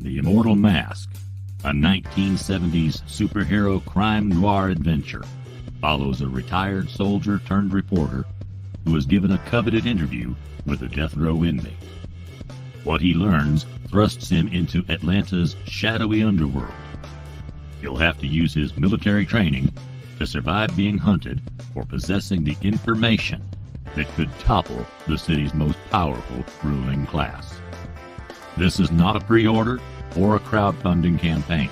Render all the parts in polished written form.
The Immortal Mask, a 1970s superhero crime noir adventure, follows a retired soldier turned reporter who is given a coveted interview with a death row inmate. What he learns thrusts him into Atlanta's shadowy underworld. He'll have to use his military training to survive being hunted for possessing the information that could topple the city's most powerful ruling class. This is not a pre-order or a crowdfunding campaign.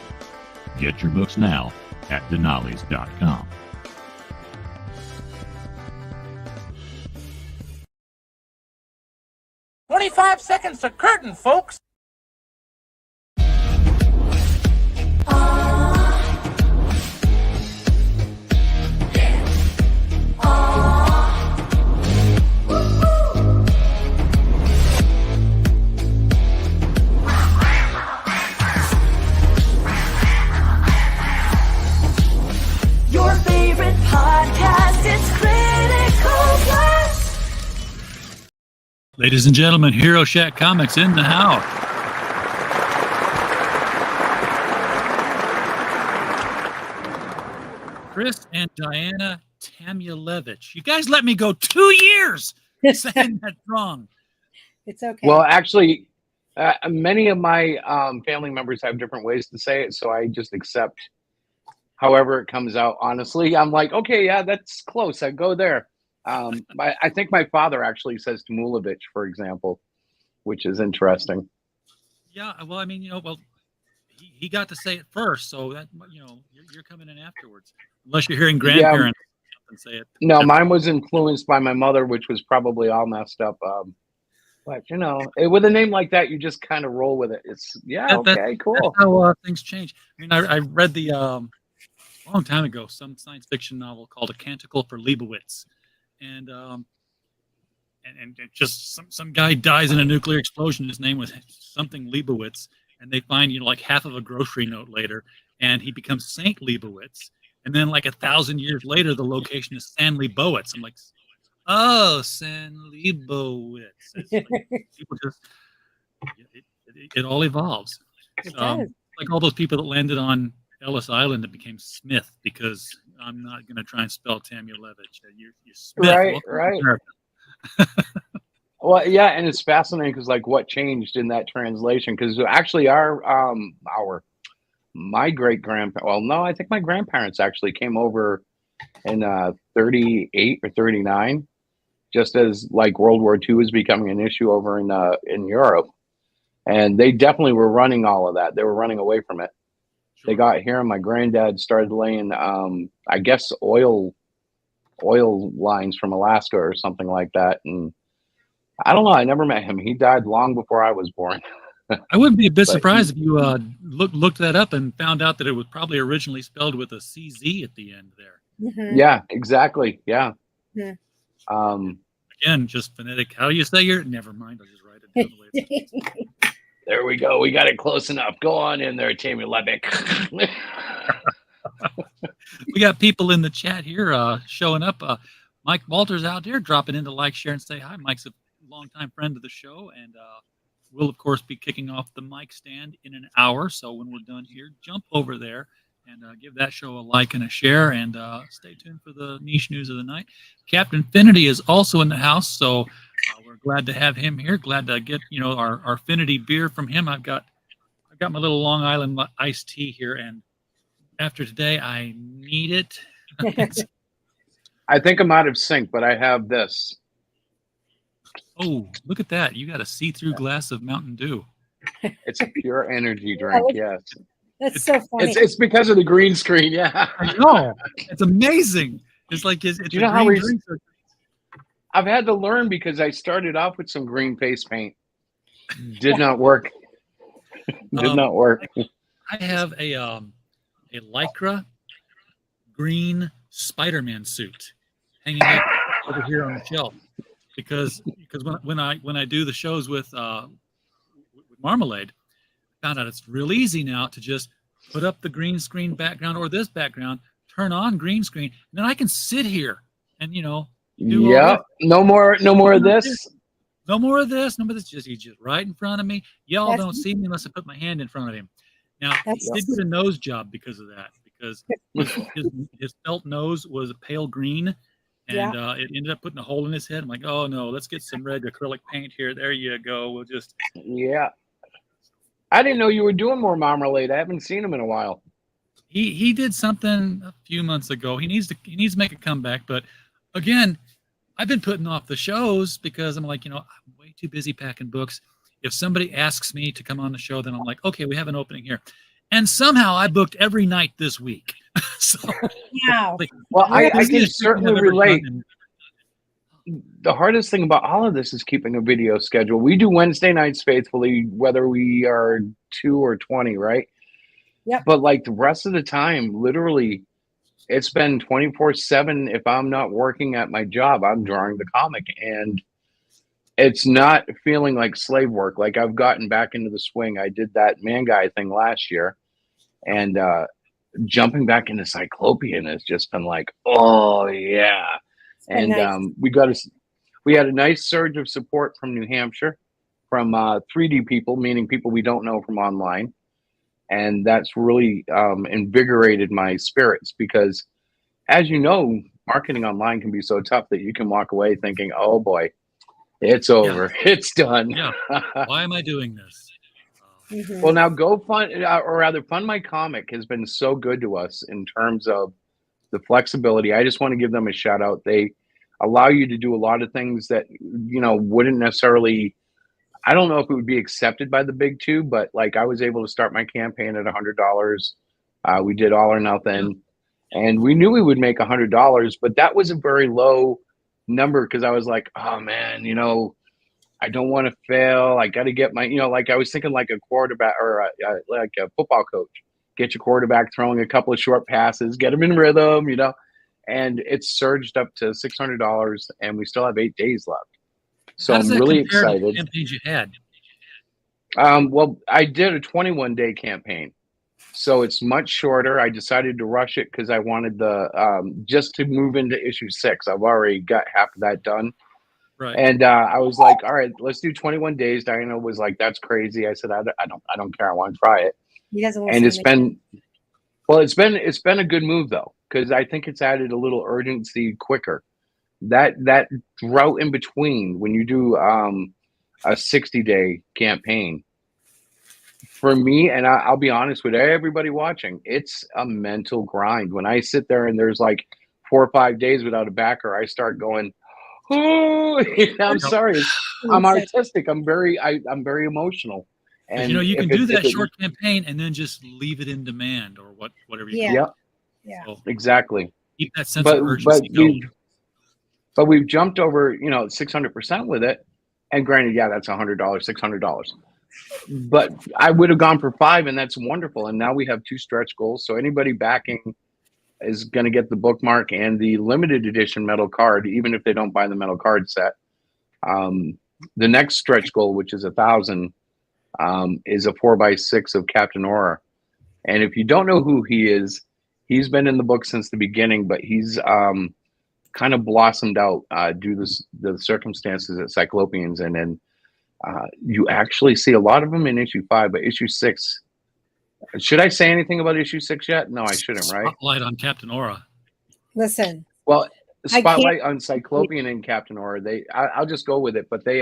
Get your books now at denali's.com. "25 seconds to curtain, folks." Your favorite podcast is Critical Blast. Ladies and gentlemen, Hero Shack Comics in the house. Chris and Diana Tamulevich. You guys let me go 2 years saying that wrong. It's okay. Well, actually, many of my family members have different ways to say it, so I just accept however it comes out. Honestly, I'm like, okay, yeah, that's close. I go there. I think my father actually says Tamulevich, for example, which is interesting. Yeah, well, I mean, he got to say it first, so that you're coming in afterwards, unless you're hearing grandparents say it. No, mine was influenced by my mother, which was probably all messed up. But with a name like that, you just kind of roll with it. It's okay, cool. That's how things change. I mean, I read the long time ago some science fiction novel called A Canticle for Leibowitz, and just some guy dies in a nuclear explosion. His name was something Leibowitz, and they find like half of a grocery note later, and he becomes Saint Leibowitz. And then like 1,000 years later, the location is San Leibowitz. I'm like, oh, San Leibowitz. It's like, people just it all evolves. It does. Like all those people that landed on Ellis Island that became Smith, because I'm not going to try and spell Tamulevich. You're Smith. Right. Well, yeah, and it's fascinating because what changed in that translation? Because actually, my great grandparents. Well, no, I think my grandparents actually came over in 38 or 39, just as World War II was becoming an issue over in Europe, and they definitely were running all of that. They were running away from it. They got here, and my granddad started laying, I guess, oil lines from Alaska or something like that. And I don't know. I never met him. He died long before I was born. I wouldn't be a bit surprised if you looked that up and found out that it was probably originally spelled with a CZ at the end there. Mm-hmm. Yeah, exactly. Yeah. Mm-hmm. Again, just phonetic. How do you say your? Never mind. I'll just write it down the way There we go. We got it close enough. Go on in there, Tamulevich. We got people in the chat here showing up. Mike Walters out there dropping in to like, share, and say hi. Mike's a longtime friend of the show, and we'll, of course, be kicking off the mic stand in an hour. So when we're done here, jump over there and give that show a like and a share, and stay tuned for the niche news of the night. Captain Finity is also in the house, so we're glad to have him here. Glad to get our Finity beer from him. I've got my little Long Island iced tea here, and after today, I need it. I think I'm out of sync, but I have this. Oh, look at that. You got a see-through glass of Mountain Dew. It's a pure energy drink, yes. That's so funny. It's because of the green screen, yeah. I know. It's amazing. It's like it's you know how I've had to learn because I started off with some green face paint. Did not work. Did not work. I have a Lycra green Spider-Man suit hanging up over here on the shelf because when I do the shows with Marmalade, I found out it's real easy now to just put up the green screen background or this background, turn on green screen, and then I can sit here and do no more of this. no more of this, no more of this. He's just right in front of me. Y'all That's- don't see me unless I put my hand in front of him. Now, he That's- did get a nose job because of that, because his felt nose was a pale green, and it ended up putting a hole in his head. I'm like, oh, no, let's get some red acrylic paint here. There you go. We'll just... Yeah. I didn't know you were doing more Marmalade. I haven't seen him in a while. He did something a few months ago. He needs to make a comeback, but again, I've been putting off the shows because I'm like, I'm way too busy packing books. If somebody asks me to come on the show, then I'm like, okay, we have an opening here. And somehow I booked every night this week. So, Wow. Well, I can busiest thing I've certainly ever relate. done. The hardest thing about all of this is keeping a video schedule. We do Wednesday nights faithfully, whether we are 2 or 20, right? Yep. But like the rest of the time, literally, it's been 24/7. If I'm not working at my job, I'm drawing the comic, and it's not feeling like slave work. Like I've gotten back into the swing. I did that Man Guy thing last year, and jumping back into Cyclopean has just been like, oh yeah. And nice. we had a nice surge of support from New Hampshire, from 3D people, meaning people we don't know from online. And that's really invigorated my spirits because, as you know, marketing online can be so tough that you can walk away thinking, oh boy, it's over. Yeah. It's done. Yeah. Why am I doing this? Mm-hmm. Well, now go fund, or rather Fund My Comic has been so good to us in terms of the flexibility. I just want to give them a shout out. They allow you to do a lot of things that, wouldn't necessarily, I don't know if it would be accepted by the big two, but like I was able to start my campaign at $100. We did all or nothing, and we knew we would make $100, but that was a very low number because I was like, oh man, I don't want to fail. I got to get my, like I was thinking like a quarterback or like a football coach. Get your quarterback throwing a couple of short passes, get him in rhythm, and it's surged up to $600, and we still have 8 days left. So I'm really excited. To the campaigns you had? Well, I did a 21-day campaign, so it's much shorter. I decided to rush it because I wanted just to move into issue 6. I've already got half of that done. Right. And I was like, all right, let's do 21 days. Diana was like, that's crazy. I said, I don't care. I want to try it. He doesn't want and to it's been, well, it's been a good move though, because I think it's added a little urgency quicker. That drought in between when you do a 60-day campaign, for me, and I'll be honest with everybody watching, it's a mental grind. When I sit there and there's like 4 or 5 days without a backer, I start going, oh, I'm sorry. I'm artistic. I'm very emotional. And you can do that short campaign and then just leave it in demand or whatever you call it. Yeah. So, exactly. Keep that sense of urgency going. But we've jumped over, 600% with it. And granted, that's $100, $600. But I would have gone for 5, and that's wonderful. And now we have 2 stretch goals. So anybody backing is going to get the bookmark and the limited edition metal card, even if they don't buy the metal card set. The next stretch goal, which is 1,000, is a 4x6 of Captain Aura. And if you don't know who he is, he's been in the book since the beginning, but he's kind of blossomed out due to the circumstances at Cyclopeans. And then you actually see a lot of them in issue 5, but issue 6. Should I say anything about issue 6 yet? No, I shouldn't, right? Spotlight on Captain Aura. Listen. Well, spotlight on Cyclopean and Captain Aura. I'll just go with it, but they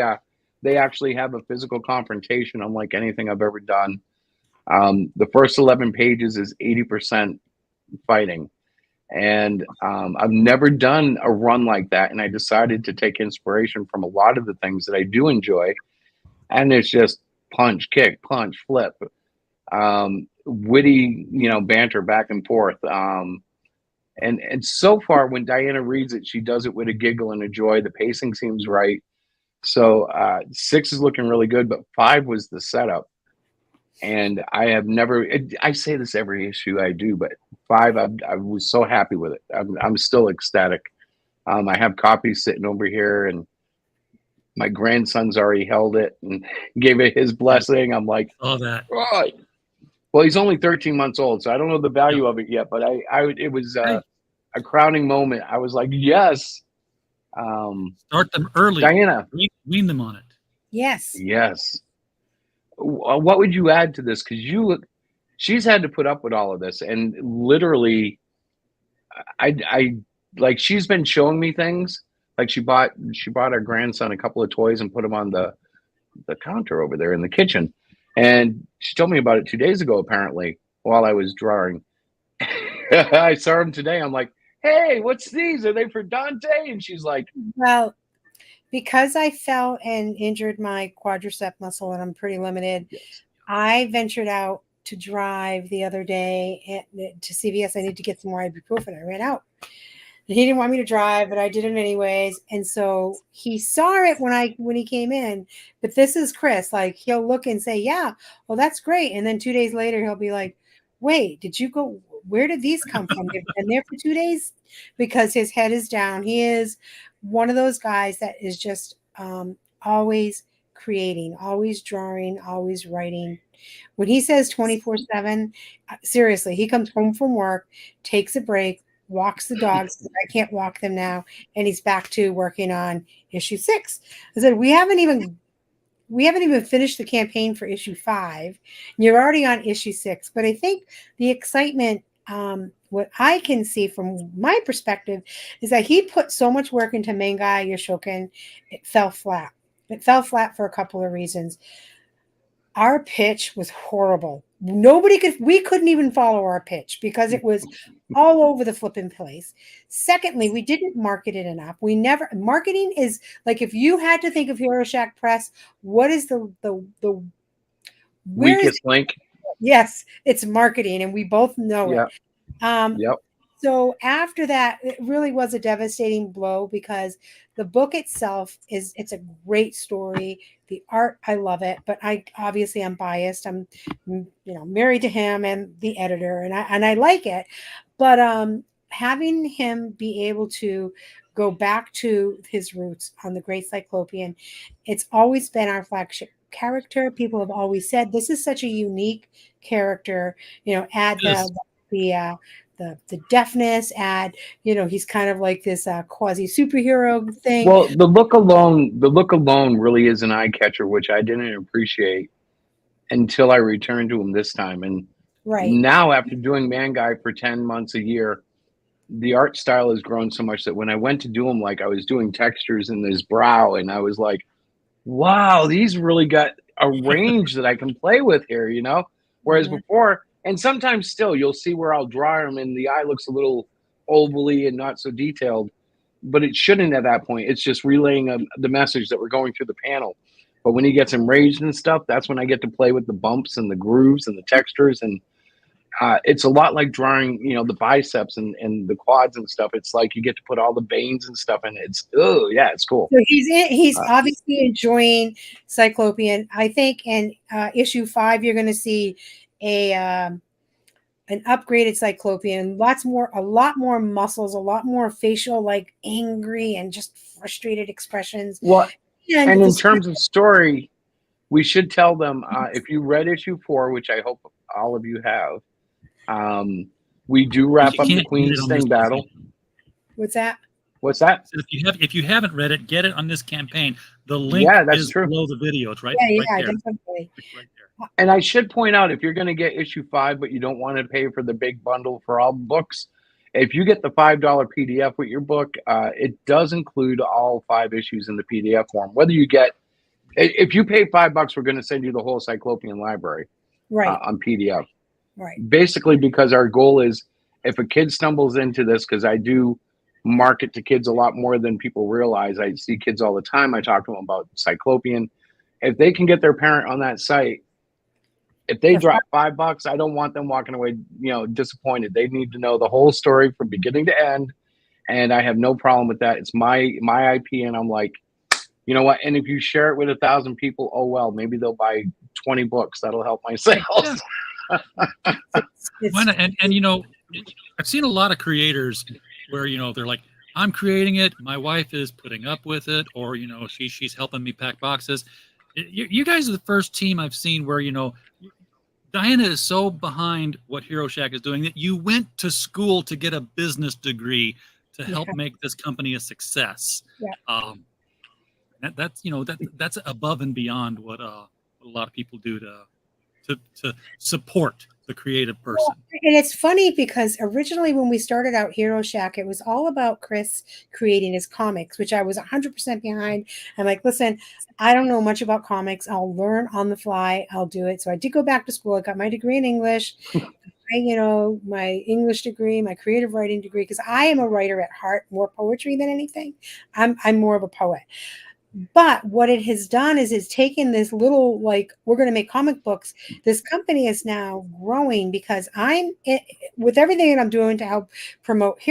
actually have a physical confrontation unlike anything I've ever done. The first 11 pages is 80% fighting. And I've never done a run like that. And I decided to take inspiration from a lot of the things that I do enjoy. And it's just punch, kick, punch, flip. Witty, banter back and forth. And so far, when Diana reads it, she does it with a giggle and a joy. The pacing seems right. So 6 is looking really good, but 5 was the setup. And I have never, I say this every issue I do, but 5, I was so happy with it. I'm still ecstatic. I have copies sitting over here, and my grandson's already held it and gave it his blessing. I'm like, oh, that. Oh. Well, he's only 13 months old, so I don't know the value of it yet, but it was a crowning moment. I was like, yes. Start them early. Diana. Wean them on it. Yes. Yes. What would you add to this? Because she's had to put up with all of this, and literally, I like she's been showing me things. Like she bought our grandson a couple of toys and put them on the counter over there in the kitchen, and she told me about it 2 days ago. Apparently, while I was drawing, I saw him today. I'm like, "Hey, what's these? Are they for Dante?" And she's like, Well, because I fell and injured my quadricep muscle and I'm pretty limited, yes. I ventured out to drive the other day to CVS. I need to get some more ibuprofen. I ran out. And he didn't want me to drive, but I did it anyways. And so he saw it when he came in. But this is Chris. Like, he'll look and say, "Yeah, well, that's great." And then 2 days later, he'll be like, "Wait, did you go? Where did these come from? They've been there for 2 days?" Because his head is down. He is one of those guys that is just always creating, always drawing, always writing. When he says 24/7, seriously, he comes home from work, takes a break, walks the dogs. I can't walk them now. And he's back to working on issue 6. I said, we haven't even finished the campaign for issue 5. You're already on issue 6. But I think the excitement, what I can see from my perspective, is that he put so much work into Mangai Yoshokin, it fell flat. It fell flat for a couple of reasons. Our pitch was horrible. We couldn't even follow our pitch because it was all over the flipping place. Secondly, we didn't market it enough. Marketing is like, if you had to think of Hero Shack Press, what is the Weakest link? Yes, it's marketing, and we both know it. Yep. So after that, it really was a devastating blow because the book itself it's a great story. The art, I love it, but I'm biased. I'm married to him and the editor, and I like it. But having him be able to go back to his roots on the Great Cyclopean, it's always been our flagship character. People have always said this is such a unique character. Add the deafness, add, he's kind of like this quasi superhero thing. Well, the look alone really is an eye catcher, which I didn't appreciate until I returned to him this time. And now, after doing Man Guy for 10 months a year, the art style has grown so much that when I went to do him, like I was doing textures in his brow, and I was like, wow, these really got a range that I can play with here, Whereas before, and sometimes still, you'll see where I'll draw him and the eye looks a little ovally and not so detailed, but it shouldn't at that point. It's just relaying the message that we're going through the panel. But when he gets enraged and stuff, that's when I get to play with the bumps and the grooves and the textures. And it's a lot like drawing, the biceps and the quads and stuff. It's like you get to put all the veins and stuff in it. It's cool. So he's obviously enjoying Cyclopean. I think in issue 5, you're going to see an upgraded Cyclopean, a lot more muscles, a lot more facial, like angry and just frustrated expressions. Well, and in terms of story, we should tell them, if you read issue 4, which I hope all of you have, we do wrap up the Queen's Sting battle. What's that? What's that? So if you haven't read it, get it on this campaign. The link is below the video. It's right, right there. Definitely. Right there. And I should point out, if you're going to get issue 5, but you don't want to pay for the big bundle for all books, if you get the $5 PDF with your book, it does include all 5 issues in the PDF form. Whether you if you pay $5, we're going to send you the whole Cyclopean library on PDF. Right. Basically, because our goal is, if a kid stumbles into this, because I do market to kids a lot more than people realize. I see kids all the time. I talk to them about Cyclopean. If they can get their parent on that site, if they drop $5, I don't want them walking away, disappointed. They need to know the whole story from beginning to end, and I have no problem with that. It's my IP, and I'm like, you know what? And if you share it with 1,000 people, oh well, maybe they'll buy 20 books. That'll help my sales. And I've seen a lot of creators where they're like, I'm creating it, my wife is putting up with it, or she's helping me pack boxes. You guys are the first team I've seen where Diana is so behind what Hero Shack is doing that you went to school to get a business degree to help make this company a success. That's that's above and beyond what a lot of people do to support the creative person. Well, and it's funny because originally when we started out Hero Shack, it was all about Chris creating his comics, which I was 100% behind. I'm like, listen, I don't know much about comics. I'll learn on the fly. I'll do it. So I did go back to school. I got my degree in English, my English degree, my creative writing degree, because I am a writer at heart, more poetry than anything. I'm more of a poet. But what it has done is it's taken this little, like, we're going to make comic books. This company is now growing because with everything that I'm doing to help promote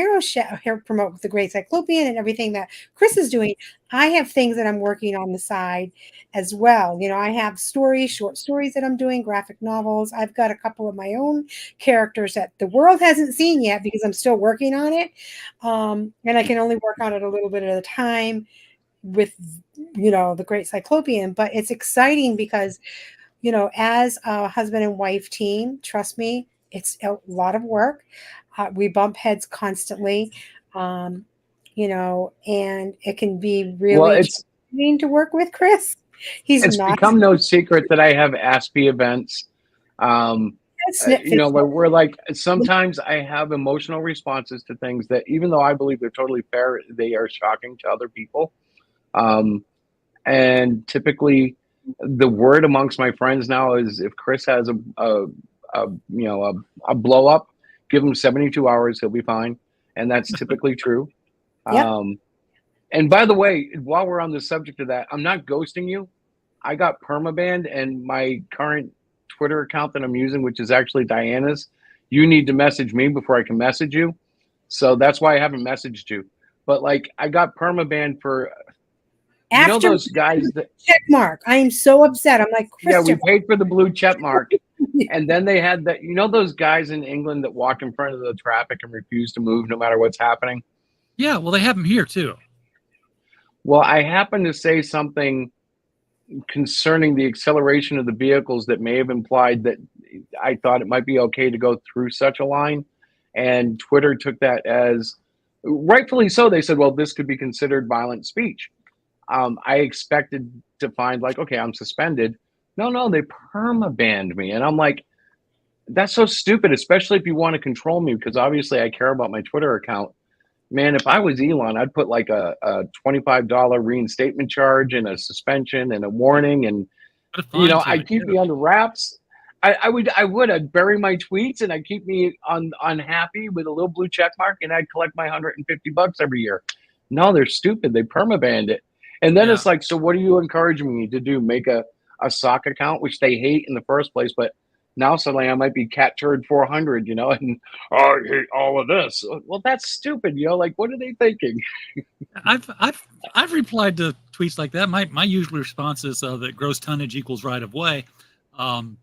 promote the Great Cyclopean and everything that Chris is doing. I have things that I'm working on the side as well. I have short stories that I'm doing, graphic novels. I've got a couple of my own characters that the world hasn't seen yet because I'm still working on it. And I can only work on it a little bit at a time with the Great Cyclopean, but it's exciting because as a husband and wife team, trust me, it's a lot of work. We bump heads constantly, and it can be really challenging to work with Chris. It's become no secret that I have Aspie events. Where like sometimes I have emotional responses to things that, even though I believe they're totally fair, they are shocking to other people. And typically the word amongst my friends now is if Chris has a blow up, give him 72 hours, he'll be fine. And that's typically true. Yep. And by the way, while we're on the subject of that, I'm not ghosting you. I got permabanned, and my current Twitter account that I'm using, which is actually Diana's, you need to message me before I can message you. So that's why I haven't messaged you. But like, I got permabanned for after those guys that check mark. I am so upset. I'm like, yeah, we paid for the blue check mark. And then they had that, those guys in England that walk in front of the traffic and refuse to move no matter what's happening. Yeah, well, they have them here too. Well, I happened to say something concerning the acceleration of the vehicles that may have implied that I thought it might be okay to go through such a line. And Twitter took that as, rightfully so, they said, well, this could be considered violent speech. I expected to find like, okay, I'm suspended. No, they perma-banned me. And I'm like, that's so stupid, especially if you want to control me, because obviously I care about my Twitter account. Man, if I was Elon, I'd put like a $25 reinstatement charge and a suspension and a warning. And, I'd keep me under wraps. I'd bury my tweets and I'd keep me unhappy with a little blue check mark, and I'd collect my $150 every year. No, they're stupid. They perma-banned it. And then it's like, so what are you encouraging me to do? Make a sock account, which they hate in the first place, but now suddenly I might be cat turd 400, and I hate all of this. Well, that's stupid, like, what are they thinking? I've replied to tweets like that. My usual response is that gross tonnage equals right of way. And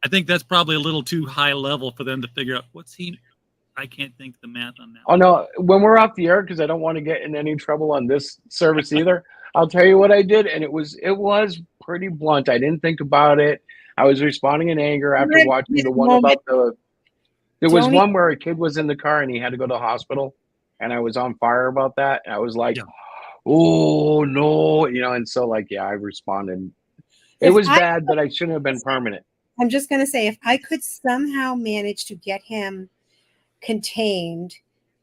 I think that's probably a little too high level for them to figure out I can't think the math on that. Oh, no. When we're off the air, because I don't want to get in any trouble on this service either, I'll tell you what I did, and it was pretty blunt. I didn't think about it. I was responding in anger after watching the one about there was one where a kid was in the car and he had to go to the hospital, and I was on fire about that. And I was like, oh, no, and so I responded. It was bad, but I shouldn't have been permanent. I'm just going to say, if I could somehow manage to get him contained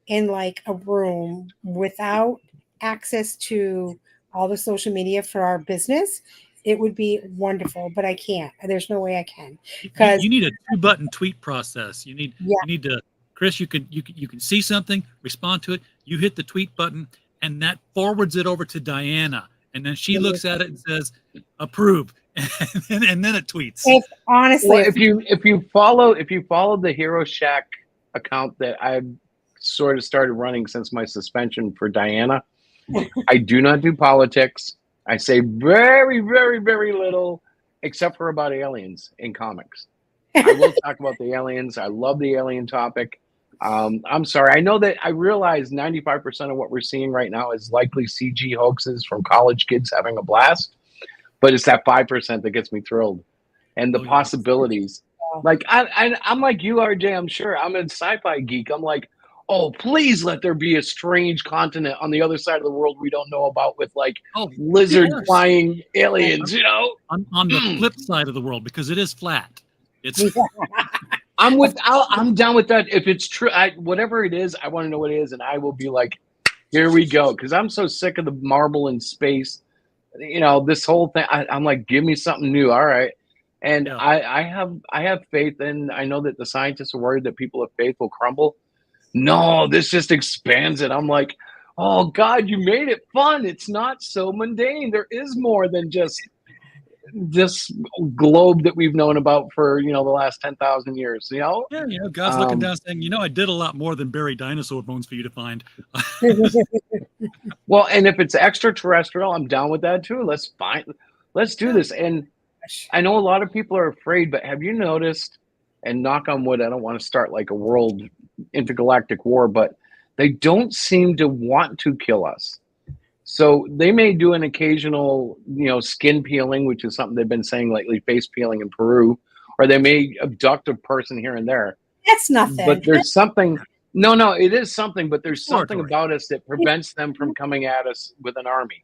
in like a room without access to all the social media for our business, it would be wonderful, but I can't. There's no way I can, because you need a 2-button tweet process. You need to, Chris, you can see something, respond to it, you hit the tweet button, and that forwards it over to Diana, and then she looks at it and says approve, and then it tweets. Honestly, if you follow the Hero Shack account that I've sort of started running since my suspension for Diana, I do not do politics. I say very, very, very little, except for about aliens in comics. I will talk about the aliens. I love the alien topic. I'm sorry. I know that I realize 95% of what we're seeing right now is likely CG hoaxes from college kids having a blast, but it's that 5% that gets me thrilled, and the possibilities. Like I'm like you, RJ. I'm sure I'm a sci-fi geek. I'm like, oh, please let there be a strange continent on the other side of the world we don't know about with like lizard flying aliens, you know? On the flip side of the world, because it is flat. It's I'm down with that. If it's true, whatever it is, I want to know what it is, and I will be like, here we go. Because I'm so sick of the marble in space. You know, this whole thing. I'm like, give me something new. All right. And I have faith, and I know that the scientists are worried that people of faith will crumble. No, this just expands it. I'm like, oh God, you made it fun. It's not so mundane. There is more than just this globe that we've known about for, the last 10,000 years, Yeah, God's looking down saying, I did a lot more than bury dinosaur bones for you to find. Well, and if it's extraterrestrial, I'm down with that too. Let's do this. And I know a lot of people are afraid, but have you noticed, and knock on wood, I don't want to start like a world intergalactic war, but they don't seem to want to kill us. So they may do an occasional, skin peeling, which is something they've been saying lately, face peeling in Peru, or they may abduct a person here and there. That's nothing. But there's something. No, it is something, but there's something about us that prevents them from coming at us with an army.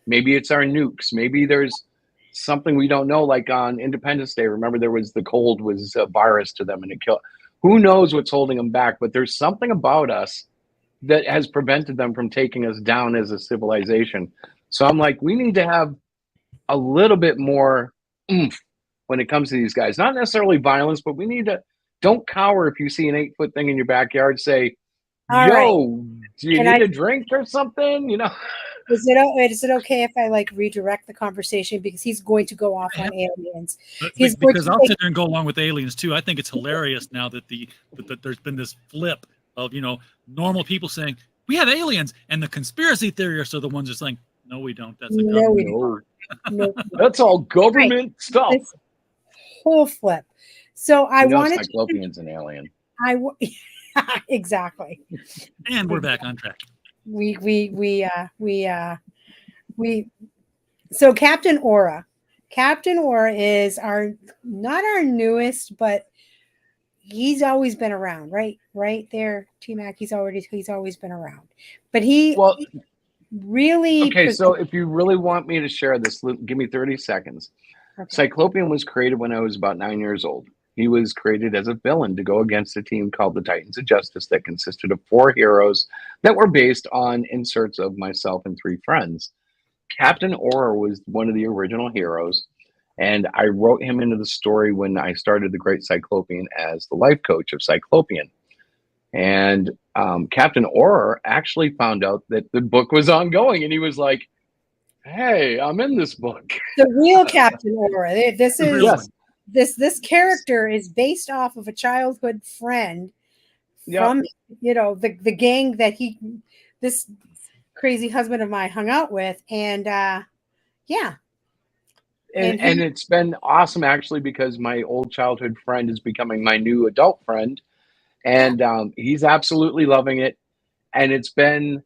Maybe it's our nukes. Maybe there's something we don't know, like on Independence Day. Remember, the cold was a virus to them and it killed. Who knows what's holding them back? But there's something about us that has prevented them from taking us down as a civilization. So I'm like, we need to have a little bit more oomph when it comes to these guys. Not necessarily violence, but we need to, don't cower if you see an 8-foot thing in your backyard. Say, all yo, right. Do you need a drink or something? Is it okay if I redirect the conversation, because he's going to go off on aliens? Because I'll sit there and go along with aliens too. I think it's hilarious now that that there's been this flip of normal people saying we have aliens, and the conspiracy theorists are the ones that are saying no, we don't. That's no. That's all government stuff. This whole flip. So I wanted Cyclopean's an alien. Exactly. And we're back on track. So Captain Aura is not our newest, but he's always been around, right there, T-Mac. He's always been around, but really. Okay, so if you really want me to share this, give me 30 seconds. Okay. Cyclopean was created when I was about 9 years old. He was created as a villain to go against a team called the Titans of Justice that consisted of 4 heroes that were based on inserts of myself and 3 friends. Captain Aura was one of the original heroes, and I wrote him into the story when I started the Great Cyclopean as the life coach of Cyclopean. And Captain Aura actually found out that the book was ongoing, and he was like, hey, I'm in this book. The real Captain Aura. This is... Yes. This character is based off of a childhood friend from the gang that this crazy husband of mine hung out with, and and it's been awesome actually, because my old childhood friend is becoming my new adult friend, and he's absolutely loving it, and it's been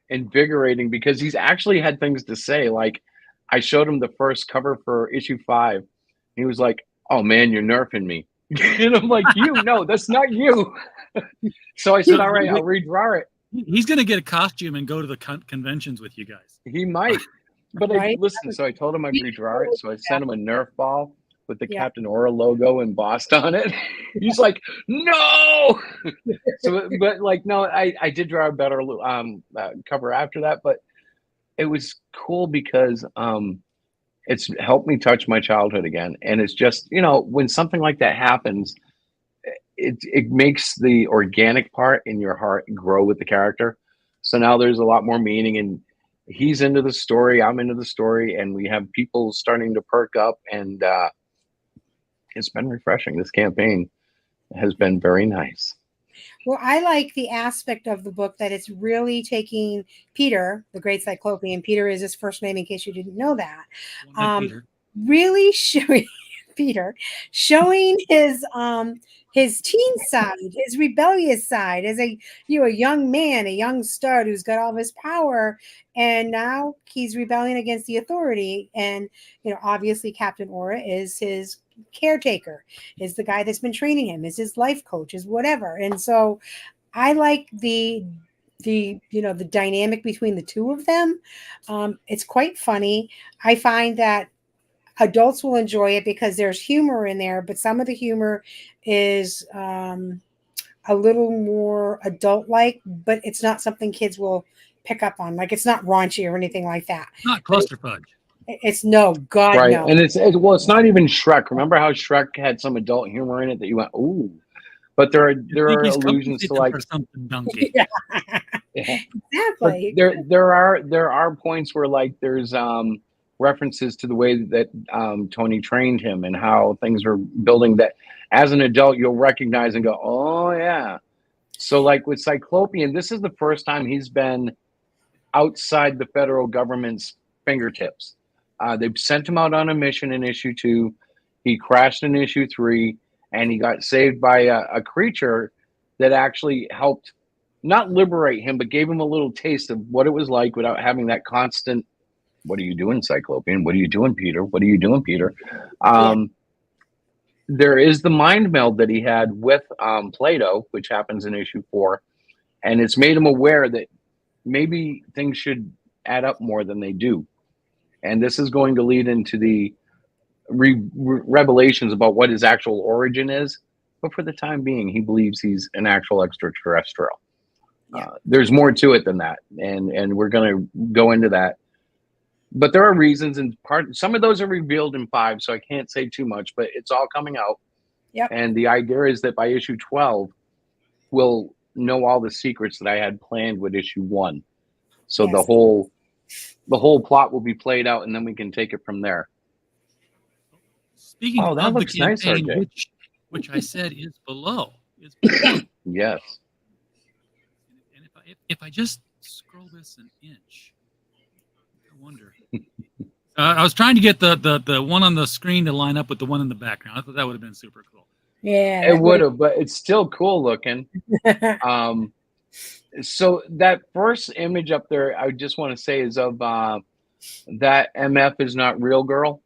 invigorating because he's actually had things to say. Like, I showed him the first cover for issue 5, and he was like, oh man, you're nerfing me. And I'm like, no, that's not you. So I said, all right, I'll redraw it. He's going to get a costume and go to the conventions with you guys. He might. But listen, so I told him I'd redraw it. So I sent him a Nerf ball with the Captain Aura logo embossed on it. He's like, no. No, I did draw a better cover after that. But it was cool because it's helped me touch my childhood again. And it's just, when something like that happens, it makes the organic part in your heart grow with the character. So now there's a lot more meaning, and he's into the story, I'm into the story, and we have people starting to perk up, and it's been refreshing. This campaign has been very nice. Well, I like the aspect of the book that it's really taking Peter, the Great Cyclopean. Peter is his first name, in case you didn't know that. Really showing his teen side, his rebellious side, as a young man, a young stud who's got all this power, and now he's rebelling against the authority. And obviously Captain Aura is his caretaker, is the guy that's been training him, is his life coach, is whatever. And so I like the the dynamic between the two of them. It's quite funny. I find that adults will enjoy it because there's humor in there, but some of the humor is a little more adult like, but it's not something kids will pick up on. Like, it's not raunchy or anything like that. Not clusterfudge. It's no, God, Right. no. And it's not even Shrek. Remember how Shrek had some adult humor in it that you went, ooh. But there are He's allusions to compensating like for something donkey. Yeah, yeah. But exactly. there are points where like there's references to the way that Tony trained him and how things were building that as an adult you'll recognize and go, oh yeah. So like with Cyclopean, this is the first time he's been outside the federal government's fingertips. They've sent him out on a mission in issue 2. He crashed in issue 3, and he got saved by a creature that actually helped not liberate him, but gave him a little taste of what it was like without having that constant, what are you doing, Cyclopean? What are you doing, Peter? What are you doing, Peter? There is the mind meld that he had with Plato, which happens in issue 4, and it's made him aware that maybe things should add up more than they do. And this is going to lead into the revelations about what his actual origin is. But for the time being, he believes he's an actual extraterrestrial. Yeah. There's more to it than that. And we're going to go into that. But there are reasons, and some of those are revealed in 5, so I can't say too much, but it's all coming out. Yep. And the idea is that by issue 12, we'll know all the secrets that I had planned with issue 1. So Yes. the whole plot will be played out, and then we can take it from there. Speaking Oh, that of the looks nice, campaign, RJ. which I said is below. Yes. And if I just scroll this an inch, I wonder. I was trying to get the one on the screen to line up with the one in the background. I thought that would have been super cool. Yeah. It would have, but it's still cool looking. So that first image up there, I just want to say is of that MF is not real girl.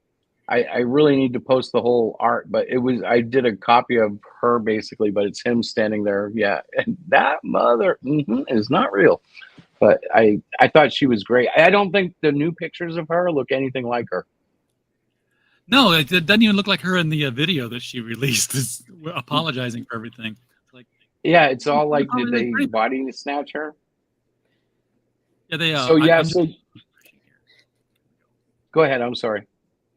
I really need to post the whole art, but I did a copy of her basically, but it's him standing there. Yeah. And that mother is not real, but I thought she was great. I don't think the new pictures of her look anything like her. No, it doesn't even look like her in the video that she released. Is apologizing for everything. Like, yeah, it's all like, Oh, did really? they body snatch her? yeah, they. So yeah, I'm so go ahead. I'm sorry.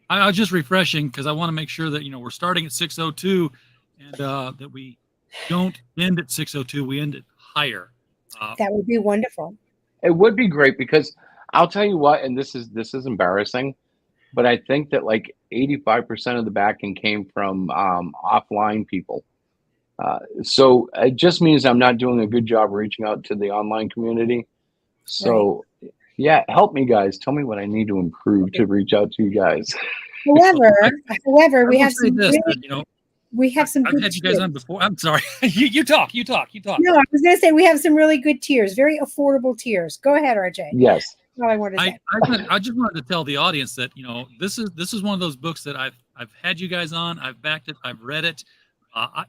I was just refreshing because I want to make sure that we're starting at 6:02, and that we don't end at 6:02. We end it higher. That would be wonderful. It would be great because I'll tell you what, and this is embarrassing, but I think that like 85% of the backing came from offline people. So it just means I'm not doing a good job reaching out to the online community. So yeah, help me, guys. Tell me what I need to improve to reach out to you guys. However, we have some this. we have some. I've good had you guys tiers. on before. I'm sorry. you talk. You talk. No, I was going to say we have some really good tiers, very affordable tiers. Go ahead, RJ. Yes. That's all I wanted to say. I just wanted to tell the audience that this is one of those books that I've had you guys on. I've backed it. I've read it.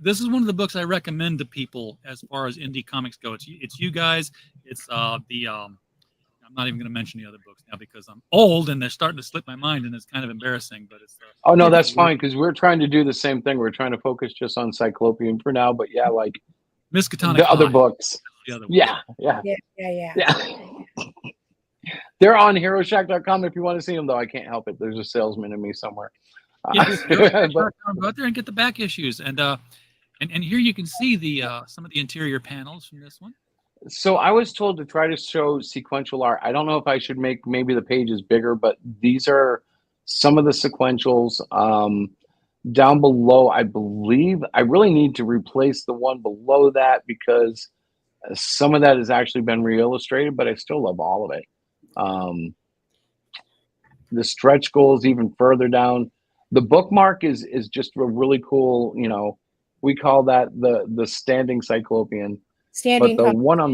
This is one of the books I recommend to people as far as indie comics go. It's you guys. It's I'm not even going to mention the other books now because I'm old and they're starting to slip my mind and it's kind of embarrassing. But it's Oh no, that's fine because we're trying to do the same thing. We're trying to focus just on Cyclopean for now. But yeah, like Miskatonic the other Five, books. the other one. Yeah. They're on HeroShack.com if you want to see them, though. I can't help it. There's a salesman in me somewhere. Go But out there and get the back issues, and here you can see the some of the interior panels from this one. so I was told to try to show sequential art. I don't know if I should make maybe the pages bigger, but these are some of the sequentials. Down below, I believe I really need to replace the one below that because some of that has actually been re-illustrated, but I still love all of it. The stretch goals even further down. The bookmark is just a really cool, we call that the standing Cyclopean. Standing. But the one on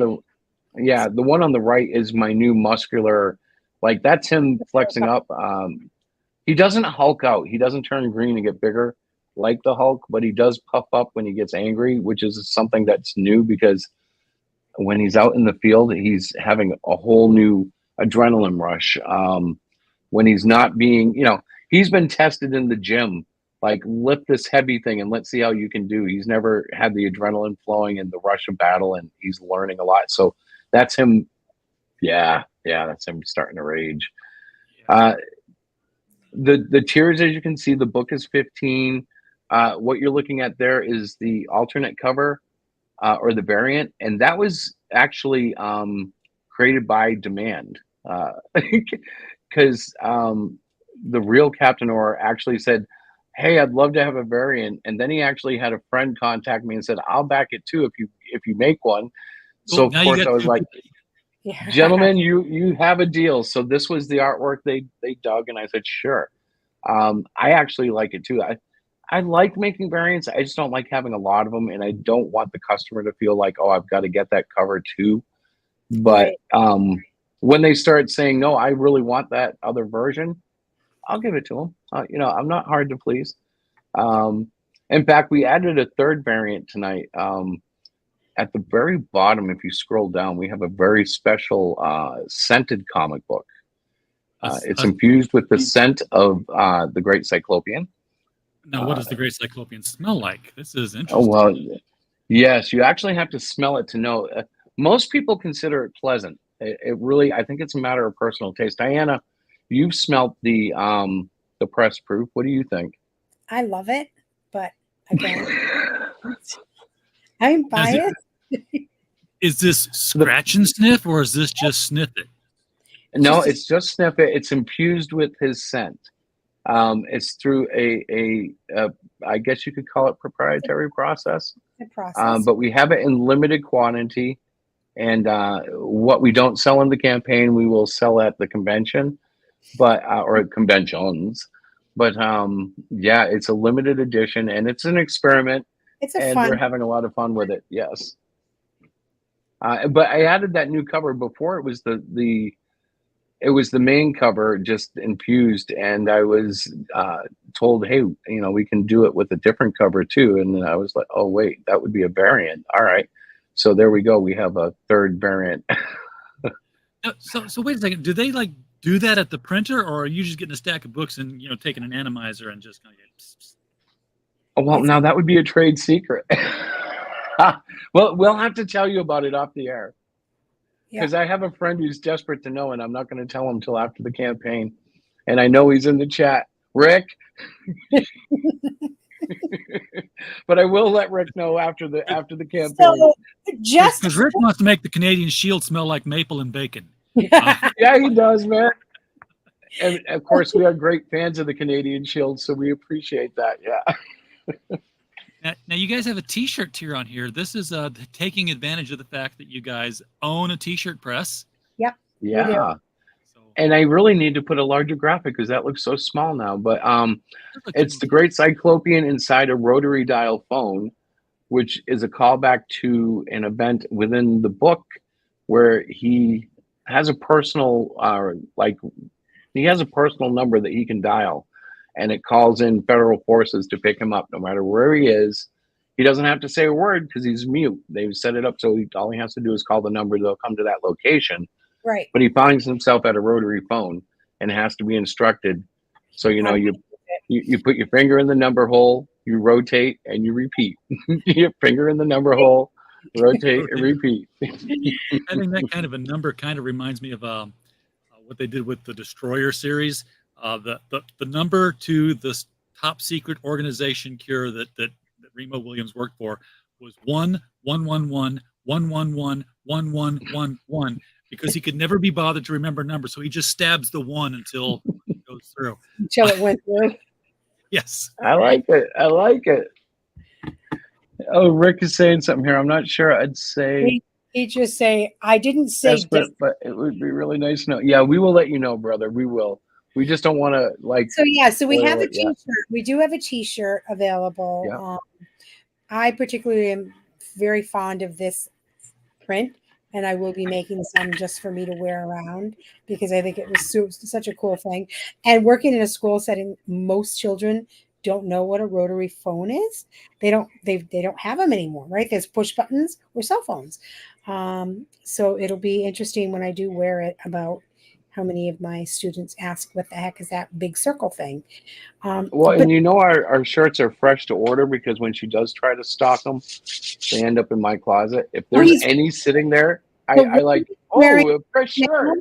the right is my new muscular, like that's him flexing up. He doesn't Hulk out. He doesn't turn green and get bigger like the Hulk, but he does puff up when he gets angry, which is something that's new because when he's out in the field, he's having a whole new adrenaline rush. When he's not being, he's been tested in the gym, like lift this heavy thing and let's see how you can do. He's never had the adrenaline flowing and the rush of battle, and he's learning a lot. So that's him. Yeah, that's him starting to rage. The tiers, as you can see, the book is 15. What you're looking at there is the alternate cover or the variant, and that was actually created by demand, because the real Captain Orr actually said, "Hey, I'd love to have a variant," and then he actually had a friend contact me and said, "I'll back it too if you make one." So of course I was like, "Gentlemen, you have a deal." So this was the artwork they dug, and I said, "Sure." I actually like it too. I like making variants. I just don't like having a lot of them, and I don't want the customer to feel like, oh, I've got to get that cover too. But when they start saying, no, I really want that other version, I'll give it to them. I'm not hard to please. In fact, we added a third variant tonight. At the very bottom, if you scroll down, we have a very special scented comic book. It's infused with the scent of the Great Cyclopean. Now, what does the Great Cyclopean smell like? This is interesting. Oh, well, yes, you actually have to smell it to know. Most people consider it pleasant. It really, I think it's a matter of personal taste. Diana, you've smelt the press proof. What do you think? I love it, but again, I'm biased. Is this scratch and sniff, or is this just sniff it? No, it's just sniff it. It's infused with his scent. It's through a I guess you could call it proprietary process. But we have it in limited quantity, and what we don't sell in the campaign, we will sell at the convention, but or conventions. But yeah, it's a limited edition, and it's an experiment. And we're having a lot of fun with it. Yes. But I added that new cover. Before it was it was the main cover just infused, and I was told, hey, we can do it with a different cover too. And then I was like, oh wait, that would be a variant. All right, so there we go. We have a third variant. So wait a second. Do they do that at the printer, or are you just getting a stack of books and taking an atomizer and just kind of Oh, well, now that would be a trade secret. Well, we'll have to tell you about it off the air. Because I have a friend who's desperate to know, and I'm not going to tell him until after the campaign. And I know he's in the chat. Rick. But I will let Rick know after the campaign. So just because Rick wants to make the Canadian Shield smell like maple and bacon. Yeah, he does, man. And of course, we are great fans of the Canadian Shield, so we appreciate that. Yeah. Now, you guys have a T-shirt tier on here. This is taking advantage of the fact that you guys own a T-shirt press. Yep. Yeah. And I really need to put a larger graphic because that looks so small now. But it's the Great Cyclopean inside a rotary dial phone, which is a callback to an event within the book where he has a personal, he has a personal number that he can dial. And it calls in federal forces to pick him up no matter where he is. He doesn't have to say a word because he's mute. They've set it up so all he has to do is call the number. They'll come to that location. But he finds himself at a rotary phone and has to be instructed. So, you put your finger in the number hole, you rotate, and you repeat. Your finger in the number hole, rotate, and repeat. Having that kind of a number kind of reminds me of what they did with the Destroyer series. The number to this top secret organization cure that Remo Williams worked for was 1-1-1-1-1-1-1-1-1-1 because he could never be bothered to remember numbers, so he just stabs the 1 until it goes through. Until it went through. Yes. I like it. Oh, Rick is saying something here. I'm not sure. I'd say he just say I didn't say desperate, but it would be really nice to know. Yeah, we will let you know, brother. We will. We just don't want to So we have a T-shirt. We do have a T-shirt available. Yeah. I particularly am very fond of this print, and I will be making some just for me to wear around because I think it was such a cool thing. And working in a school setting, most children don't know what a rotary phone is. They don't have them anymore, right? There's push buttons or cell phones. So it'll be interesting when I do wear it about how many of my students ask what the heck is that big circle thing. Well, and our shirts are fresh to order because when she does try to stock them, they end up in my closet. If there's any sitting there, I like, a fresh shirt.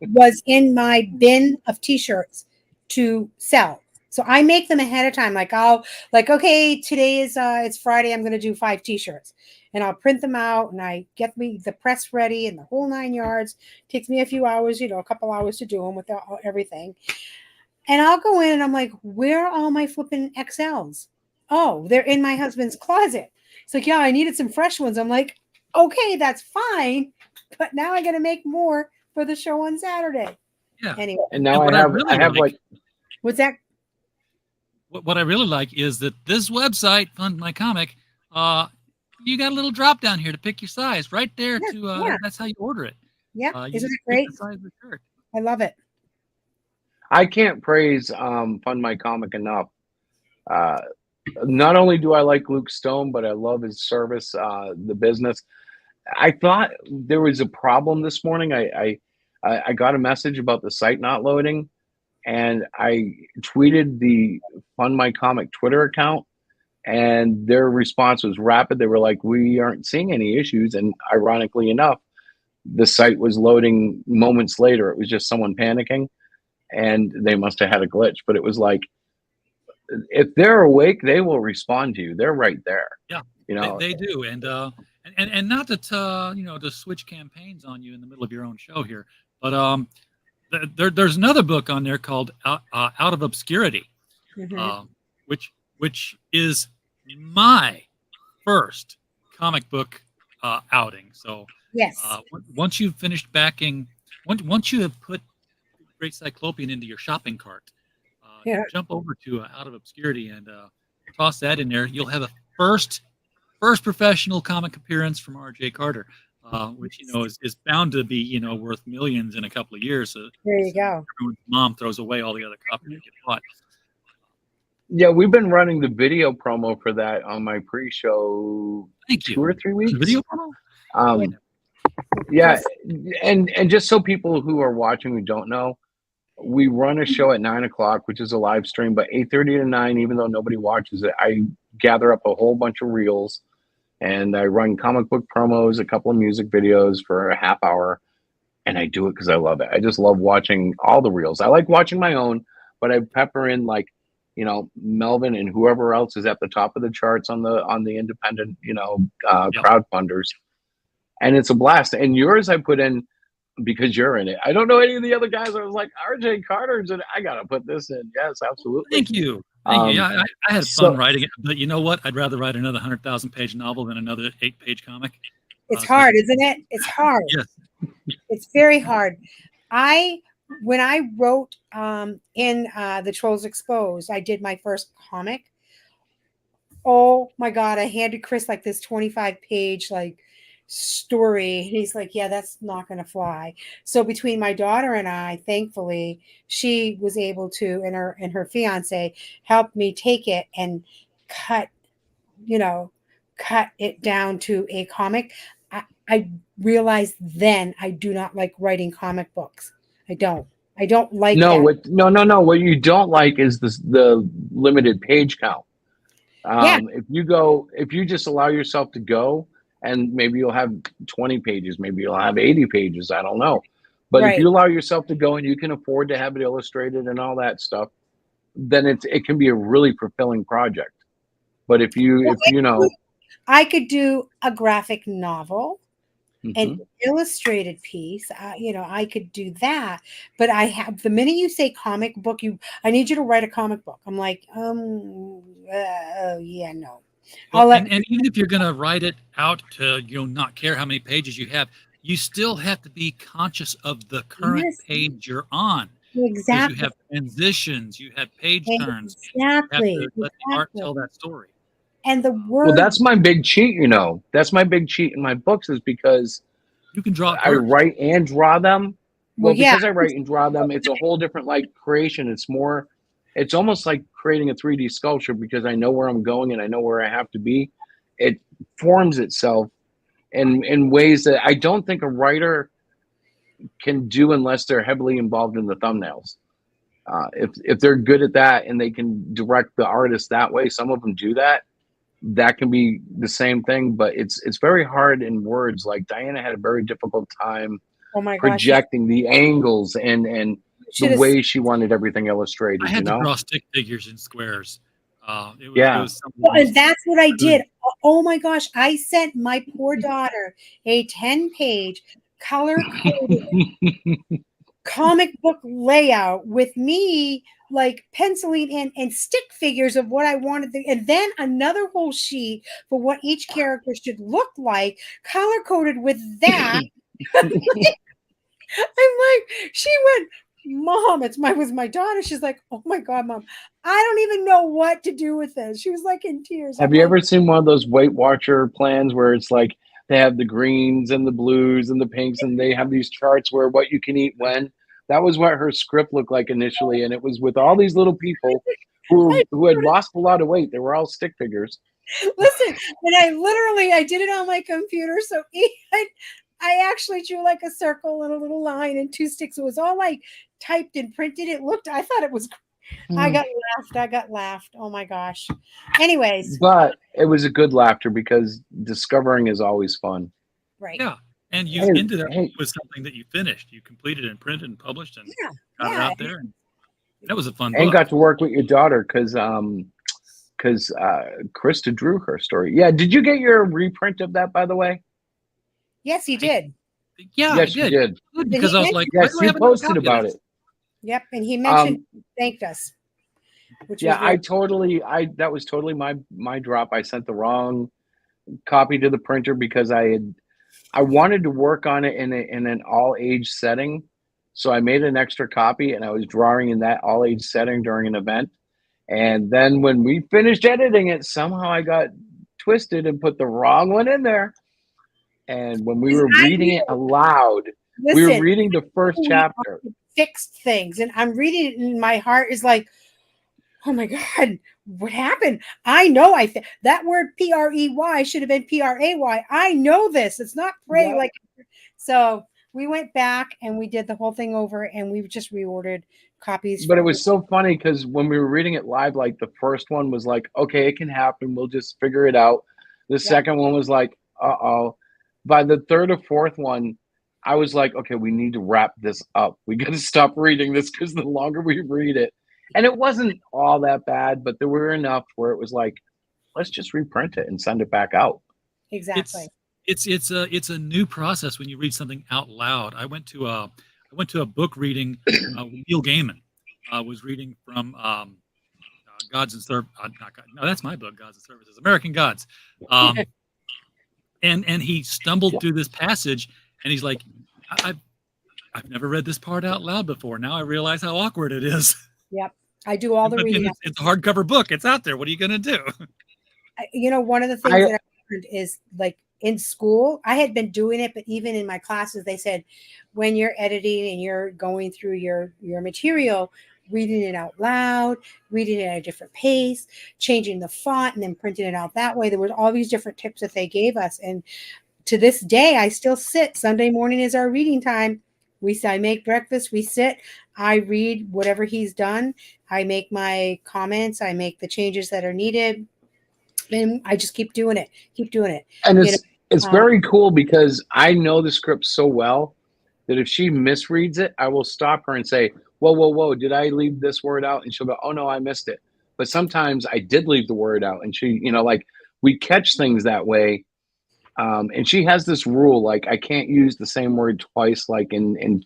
Was in my bin of t-shirts to sell. So I make them ahead of time. Okay, today is it's Friday. I'm going to do 5 t-shirts, and I'll print them out, and I get me the press ready and the whole 9 yards. Takes me a few hours, a couple hours to do them with everything. And I'll go in and I'm like, where are all my flipping XLs? Oh, they're in my husband's closet. It's like, yeah, I needed some fresh ones. I'm like, okay, that's fine, but now I got to make more for the show on Saturday. Yeah. Anyway, and now I have what's that? What I really like is that this website, Fund My Comic, you got a little drop down here to pick your size right there. That's how you order it. Yeah, isn't it great? The size of the shirt. I love it. I can't praise Fund My Comic enough. Not only do I like Luke Stone, but I love his service, the business. I thought there was a problem this morning. I got a message about the site not loading, and I tweeted the Fund My Comic Twitter account, and their response was rapid. They were like, we aren't seeing any issues. And ironically enough, the site was loading moments later. It was just someone panicking, and they must have had a glitch. But it was like, if they're awake, they will respond to you. They're right there. Yeah, they do. And not to to switch campaigns on you in the middle of your own show here, but there's another book on there called Out of Obscurity, which is my first comic book outing. So yes, once you've finished backing, once you have put Great Cyclopean into your shopping cart, jump over to Out of Obscurity and toss that in there. You'll have a first professional comic appearance from R.J. Carter, which is bound to be worth millions in a couple of years. There you go. Everyone's mom throws away all the other copies that get bought. Yeah, we've been running the video promo for that on my pre-show 2 or 3 weeks. Video promo? Yeah, and just so people who are watching who don't know, we run a show at 9 o'clock, which is a live stream, but 8:30 to 9, even though nobody watches it, I gather up a whole bunch of reels, and I run comic book promos, a couple of music videos for a half hour, and I do it because I love it. I just love watching all the reels. I like watching my own, but I pepper in Melvin and whoever else is at the top of the charts on the independent, crowdfunders, and it's a blast. And yours I put in because you're in it. I don't know any of the other guys. I was like, RJ Carter's in it. I gotta put this in. Yes, absolutely. Thank you. Yeah, I had fun writing it, but you know what? I'd rather write another 100,000-page novel than another 8-page comic. It's hard, isn't it? It's hard. Yes. It's very hard. When I wrote in The Trolls Exposed, I did my first comic. Oh my God, I handed Chris this 25-page story. He's like, yeah, that's not going to fly. So between my daughter and I, thankfully, she was able to, and her fiance helped me take it and cut it down to a comic. I realized then I do not like writing comic books. I don't like that. No. What you don't like is the limited page count. If you just allow yourself to go, and maybe you'll have 20 pages, maybe you'll have 80 pages, I don't know. But if you allow yourself to go and you can afford to have it illustrated and all that stuff, then it can be a really fulfilling project. But I could do a graphic novel, an illustrated piece, I could do that. But the minute you say comic book, I need you to write a comic book. I'm like, yeah, no. And even if you're going to write it out to not care how many pages you have, you still have to be conscious of the current page you're on. Exactly. You have transitions, you have page turns. Exactly. You have to let the art tell that story. And the word. Well, that's my big cheat. That's my big cheat in my books is because you can draw. I write and draw them. Well, because I write and draw them, it's a whole different creation. It's more it's almost like creating a 3D sculpture because I know where I'm going and I know where I have to be. It forms itself in ways that I don't think a writer can do unless they're heavily involved in the thumbnails. If they're good at that and they can direct the artist that way, some of them do that. That can be the same thing, but it's very hard in words. Like Diana had a very difficult time projecting the angles and the way she wanted everything illustrated. I had to draw stick figures in squares. It was well, and that's what I did. Oh my gosh, I sent my poor daughter a 10-page color-coded comic book layout with me like penciling in and stick figures of what I wanted and then another whole sheet for what each character should look like, color-coded with that. I'm like, she went, Mom, was my daughter. She's like, oh my God, Mom, I don't even know what to do with this. She was like in tears. Have you ever seen one of those Weight Watcher plans where it's like they have the greens and the blues and the pinks and they have these charts where what you can eat when? That was what her script looked like initially. And it was with all these little people who had lost a lot of weight. They were all stick figures. Listen, and I did it on my computer. So I actually drew like a circle and a little line and 2 sticks. It was all like typed and printed. I thought it was, I got laughed. Oh my gosh. Anyways. But it was a good laughter because discovering is always fun. Right. Yeah. And you ended up with something that you finished. You completed and printed and published and got it out there. And that was a fun book. And got to work with your daughter because Krista drew her story. Yeah. Did you get your reprint of that, by the way? Yes, he did. Yeah, yes, I did. You did. Good, because I was like, yes, you posted about it. Yep, and he mentioned thanked us. Which that was totally my drop. I sent the wrong copy to the printer because I wanted to work on it in an all age setting. So I made an extra copy and I was drawing in that all age setting during an event. And then when we finished editing it, somehow I got twisted and put the wrong one in there. And when we were reading it aloud, we were reading the first chapter. Fixed things. And I'm reading it and my heart is like, oh my God, what happened? I know that word P-R-E-Y should have been P-R-A-Y. I know this. It's not pray like. So we went back and we did the whole thing over and we just reordered copies. But it was so funny because when we were reading it live, like the first one was like, okay, it can happen. We'll just figure it out. The second one was like, uh-oh. By the third or fourth one, I was like, okay, we need to wrap this up. We got to stop reading this because the longer we read it, and it wasn't all that bad, but there were enough where it was like, let's just reprint it and send it back out. Exactly. It's a new process when you read something out loud. I went to a book reading. Neil Gaiman was reading from Gods and Services. No, that's my book, Gods and Services, American Gods. And he stumbled through this passage, and he's like, I've never read this part out loud before. Now I realize how awkward it is. Yep. I do all the reading. It's a hardcover book. It's out there. What are you going to do? One of the things that I learned is like in school, I had been doing it, but even in my classes, they said, when you're editing and you're going through your material, reading it out loud, reading it at a different pace, changing the font and then printing it out that way. There were all these different tips that they gave us. And to this day, I still sit. Sunday morning is our reading time. I make breakfast, we sit, I read whatever he's done. I make my comments. I make the changes that are needed. And I just keep doing it. And it's very cool because I know the script so well that if she misreads it, I will stop her and say, whoa, did I leave this word out? And she'll go, oh no, I missed it. But sometimes I did leave the word out, and she, like we catch things that way. And she has this rule, like I can't use the same word twice, like in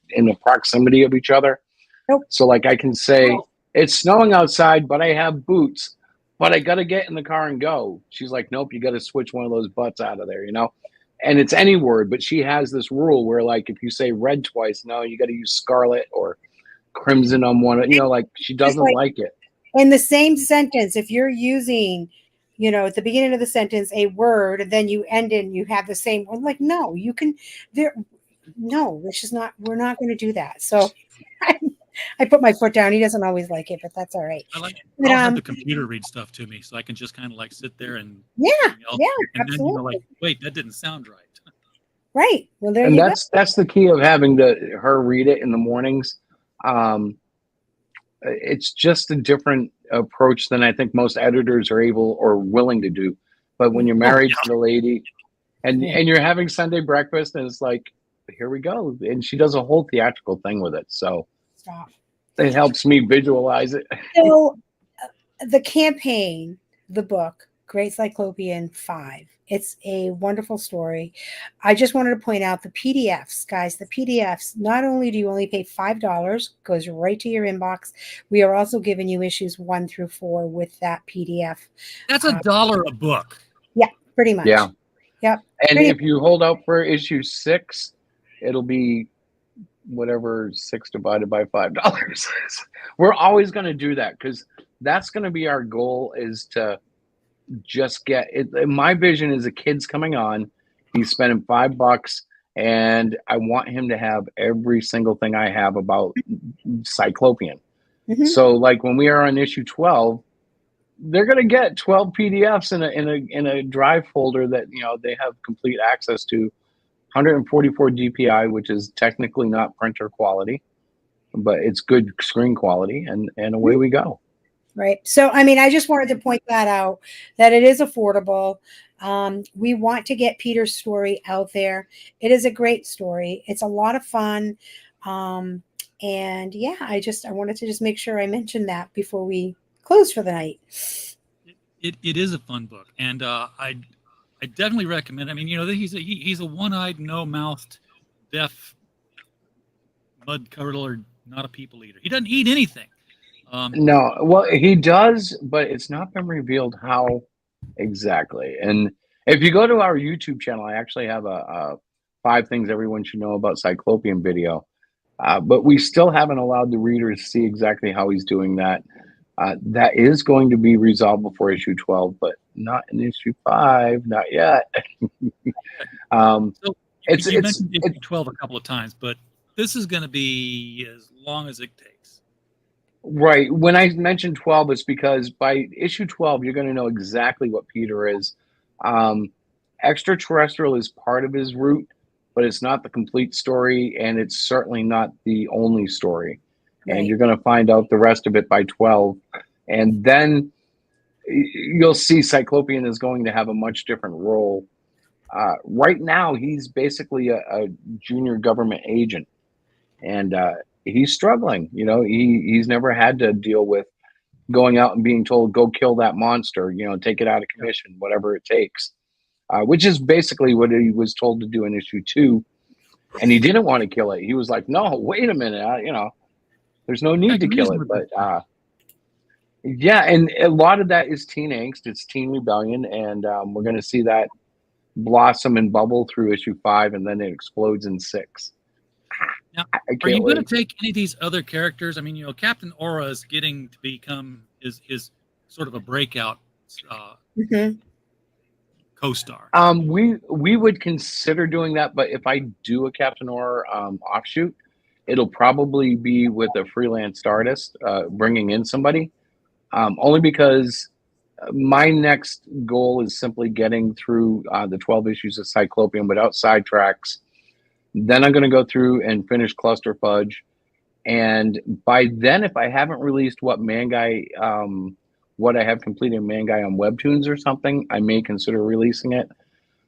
the proximity of each other. Nope. So like I can say, it's snowing outside, but I have boots, but I got to get in the car and go. She's like, nope, you got to switch one of those butts out of there, and it's any word, but she has this rule where like, if you say red twice, no, you got to use scarlet or crimson on one, like she doesn't like it. In the same sentence, if you're using, at the beginning of the sentence, a word, and then you end in, you have the same word, like, no, you can, no, this is not, we're not going to do that. So I put my foot down. He doesn't always like it, but that's all right. I'll But, have the computer read stuff to me so I can just kind of like sit there and yeah, and absolutely. then like, wait, that didn't sound right. Right. Well, there And you go. that's the key of having her read it in the mornings. It's just a different approach than I think most editors are able or willing to do. But when you're married to the lady and you're having Sunday breakfast and it's like, here we go. And she does a whole theatrical thing with it. So Stop. it helps me visualize it. So the campaign, the book, Great Cyclopean 5. It's a wonderful story. I just wanted to point out the PDFs, guys. The PDFs, not only do you only pay $5, goes right to your inbox, we are also giving you issues 1 through 4 with that PDF. That's $1 a book. Yeah, pretty much. Yeah. Yep. And if you hold out for issue 6, it'll be whatever 6 divided by $5. We're always going to do that because that's going to be our goal, is to just get it. My vision is a kid's coming on, he's spending $5, and I want him to have every single thing I have about Cyclopean. So like when we are on issue 12, they're going to get 12 PDFs in a drive folder that, you know, they have complete access to. 144 DPI, which is technically not printer quality, but it's good screen quality, and away we go. Right. So, I mean, I just wanted to point that out, that it is affordable. We want to get Peter's story out there. It is a great story. It's a lot of fun. And yeah, I wanted to just make sure I mentioned that before we close for the night. It is a fun book. And I definitely recommend. I mean, you know, he's a one-eyed, no-mouthed, deaf mud cuddler, not a people eater. He doesn't eat anything. No, well, he does, but it's not been revealed how exactly. And if you go to our YouTube channel, I actually have a 5 things everyone should know about Cyclopean video, but we still haven't allowed the readers to see exactly how he's doing that. That is going to be resolved before issue 12, but not in issue 5, not yet. So it's mentioned issue 12 a couple of times, but this is going to be as long as it takes. Right. When I mentioned 12, it's because by issue 12, you're going to know exactly what Peter is. Extraterrestrial is part of his route, but it's not the complete story, and it's certainly not the only story. Right. And you're going to find out the rest of it by 12. And then you'll see Cyclopean is going to have a much different role. Right now, he's basically a junior government agent. And he's struggling. You know, he's never had to deal with going out and being told, go kill that monster, you know, take it out of commission, whatever it takes, which is basically what he was told to do in issue 2. And he didn't want to kill it. He was like, no, wait a minute. You know, there's no need to kill it. But yeah, and a lot of that is teen angst. It's teen rebellion. And we're going to see that blossom and bubble through issue 5, and then it explodes in 6. Now, are you going to take any of these other characters? I mean, you know, Captain Aura is getting to become his sort of a breakout co-star. We would consider doing that, but if I do a Captain Aura offshoot, it'll probably be with a freelance artist, bringing in somebody. Only because my next goal is simply getting through the 12 issues of Cyclopean without sidetracks. Then I'm going to go through and finish Cluster Fudge. And by then, if I haven't released what I have completed Manguy on Webtoons or something, I may consider releasing it.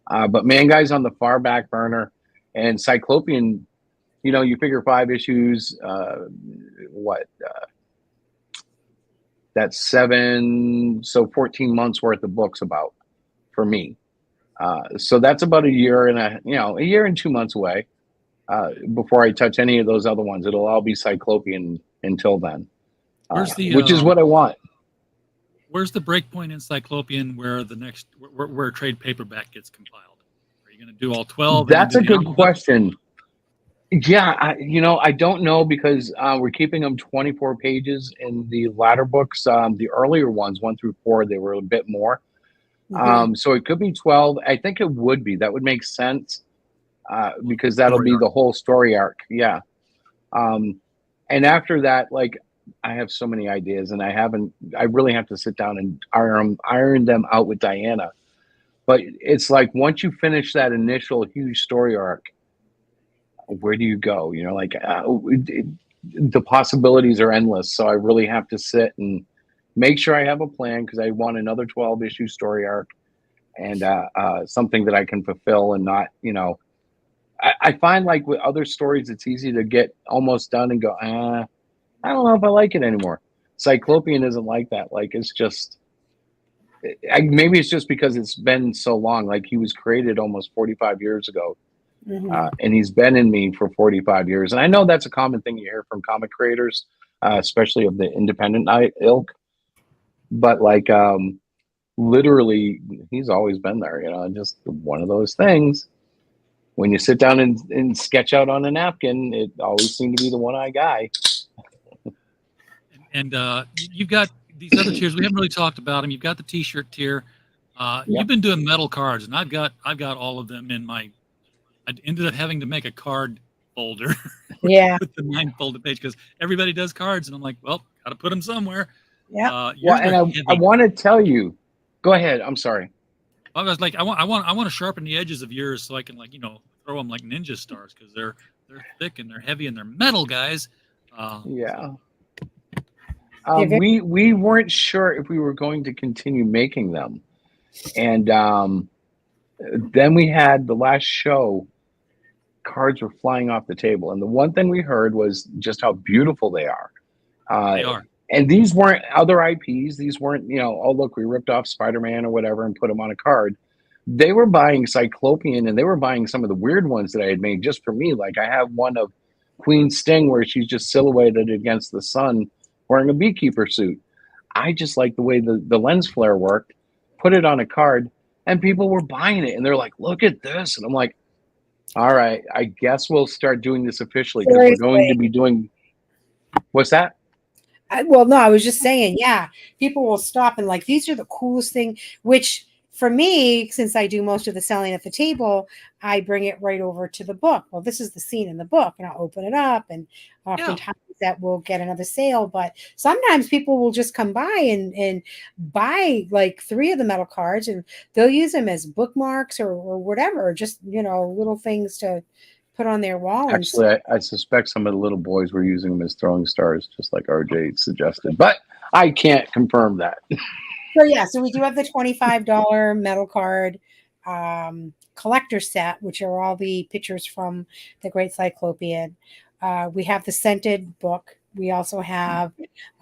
But Manguy's on the far back burner. And Cyclopean, you know, you figure 5 issues, that's 7, so 14 months worth of books about for me. So that's about a year and 2 months away before I touch any of those other ones. It'll all be Cyclopean until then, which is what I want. Where's the breakpoint in Cyclopean where where a trade paperback gets compiled? Are you going to do all 12? That's a good question. Yeah, I don't know, because we're keeping them 24 pages in the latter books. The earlier ones, 1 through 4, they were a bit more. So it could be 12. I think it would be. That would make sense because that'll be the whole story arc. Yeah. And after that, like, I have so many ideas, and I really have to sit down and iron them out with Diana. But it's like, once you finish that initial huge story arc, where do you go? You know, like, the possibilities are endless. So I really have to sit and make sure I have a plan, because I want another 12-issue story arc, and something that I can fulfill, and not, you know, I find, like, with other stories, it's easy to get almost done and go, I don't know if I like it anymore. Cyclopean isn't like that. Like, it's just, maybe it's just because it's been so long. Like, he was created almost 45 years ago. And he's been in me for 45 years. And I know that's a common thing you hear from comic creators, especially of the independent ilk. But, like, literally, he's always been there, you know, just one of those things. When you sit down and sketch out on a napkin, it always seemed to be the one-eye guy. And you've got these other tiers. We haven't really talked about them. You've got the T-shirt tier. You've been doing metal cards, and I've got all of them in my. I ended up having to make a card folder. With the 9-folded page, because everybody does cards, and I'm like, well, got to put them somewhere. And I want to tell you. Go ahead. I'm sorry. I was like, I want to sharpen the edges of yours so I can, like, you know, throw them like ninja stars, because they're thick and they're heavy and they're metal, guys. We weren't sure if we were going to continue making them, and then we had the last show. Cards were flying off the table, and the one thing we heard was just how beautiful they are. They are. And these weren't other IPs. These weren't, you know, oh, look, we ripped off Spider-Man or whatever and put them on a card. They were buying Cyclopean, and they were buying some of the weird ones that I had made just for me. Like, I have one of Queen Sting where she's just silhouetted against the sun wearing a beekeeper suit. I just like the way the lens flare worked, put it on a card, and people were buying it. And they're like, look at this. And I'm like, all right, I guess we'll start doing this officially, because we're going to be doing. What's that? Well, no, I was just saying, people will stop and, like, these are the coolest thing, which for me, since I do most of the selling at the table, I bring it right over to the book. Well, this is the scene in the book, and I'll open it up, and oftentimes that will get another sale. But sometimes people will just come by and buy like 3 of the metal cards, and they'll use them as bookmarks or whatever, just, you know, little things to put on their wall. Actually, I suspect some of the little boys were using them as throwing stars, just like RJ suggested, but I can't confirm that. So we do have the $25 metal card collector set, which are all the pictures from the Great Cyclopean. We have the scented book. We also have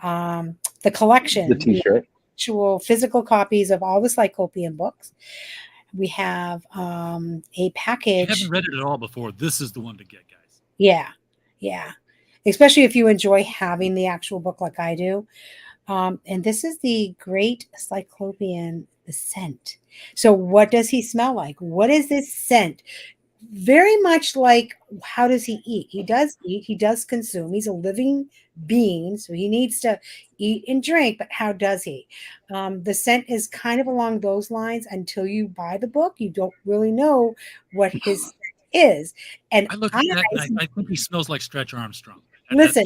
the collection, the T-shirt, actual physical copies of all the Cyclopean books. We have a package. If you haven't read it at all before, this is the one to get, guys. Yeah. Especially if you enjoy having the actual book like I do. And this is the Great Cyclopean, the scent. So what does he smell like? What is this scent? Very much like, how does he eat? He does eat. He does consume. He's a living being, so he needs to eat and drink, but how does he? The scent is kind of along those lines. Until you buy the book, you don't really know what his scent is. And I look at that, and I think he smells like Stretch Armstrong. Listen,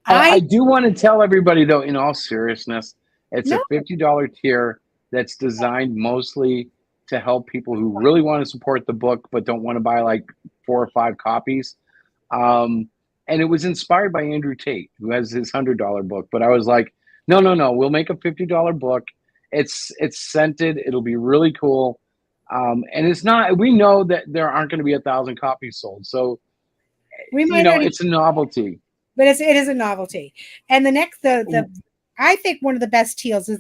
I do want to tell everybody, though, in all seriousness, it's a $50 tier that's designed mostly to help people who really want to support the book but don't want to buy like 4 or 5 copies. And it was inspired by Andrew Tate, who has his $100 book. But I was like, no, we'll make a $50 book. It's scented. It'll be really cool. And it's not. We know that there aren't going to be 1,000 copies sold, so it's a novelty. But it is a novelty. And the next, I think one of the best tiers is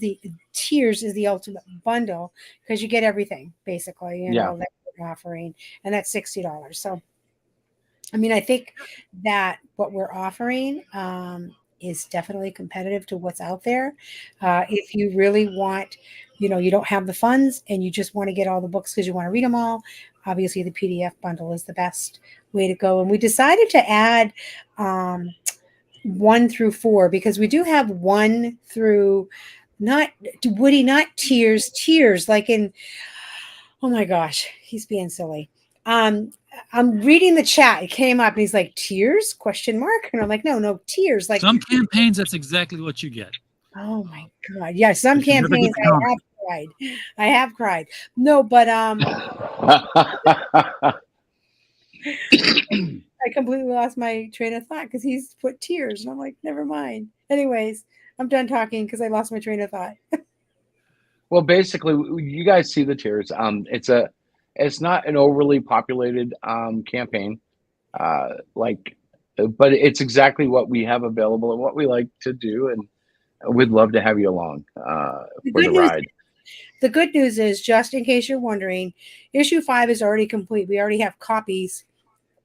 the ultimate bundle, because you get everything basically, you know, that we're offering, and that's $60. So, I mean, I think that what we're offering is definitely competitive to what's out there. If you really want, you know, you don't have the funds and you just want to get all the books because you want to read them all, obviously the PDF bundle is the best way to go. And we decided to add 1 through 4, because we do have 1 through, not Woody, not tears like in, oh my gosh, he's being silly. I'm reading the chat. It came up and he's like, tears? Question mark. And I'm like, no, tears. Like some campaigns, that's exactly what you get. oh my God. Yeah, some You should never campaigns get the I have cried. I have cried. No, but I completely lost my train of thought because he's put tears. And I'm like, never mind. Anyways, I'm done talking because I lost my train of thought. Well, basically, you guys see the tiers. It's not an overly populated campaign, but it's exactly what we have available and what we like to do, and we'd love to have you along for the ride. The good news is, just in case you're wondering, issue 5 is already complete. We already have copies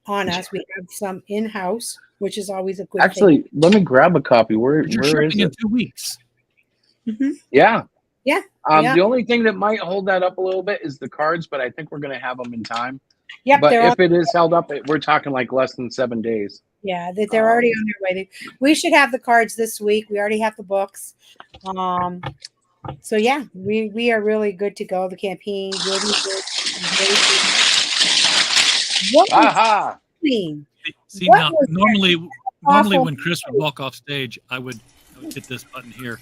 on us. We have some in-house, which is always a good thing. Actually, let me grab a copy. Where is shipping in it? 2 weeks. Mm-hmm. Yeah. Yeah. The only thing that might hold that up a little bit is the cards, but I think we're going to have them in time. Yep. But if it is held up, we're talking like less than 7 days. Yeah, they're already on their way. We should have the cards this week. We already have the books. So yeah, we are really good to go. The campaign will be good. Aha! See now, normally when Chris would walk off stage, I would hit this button here.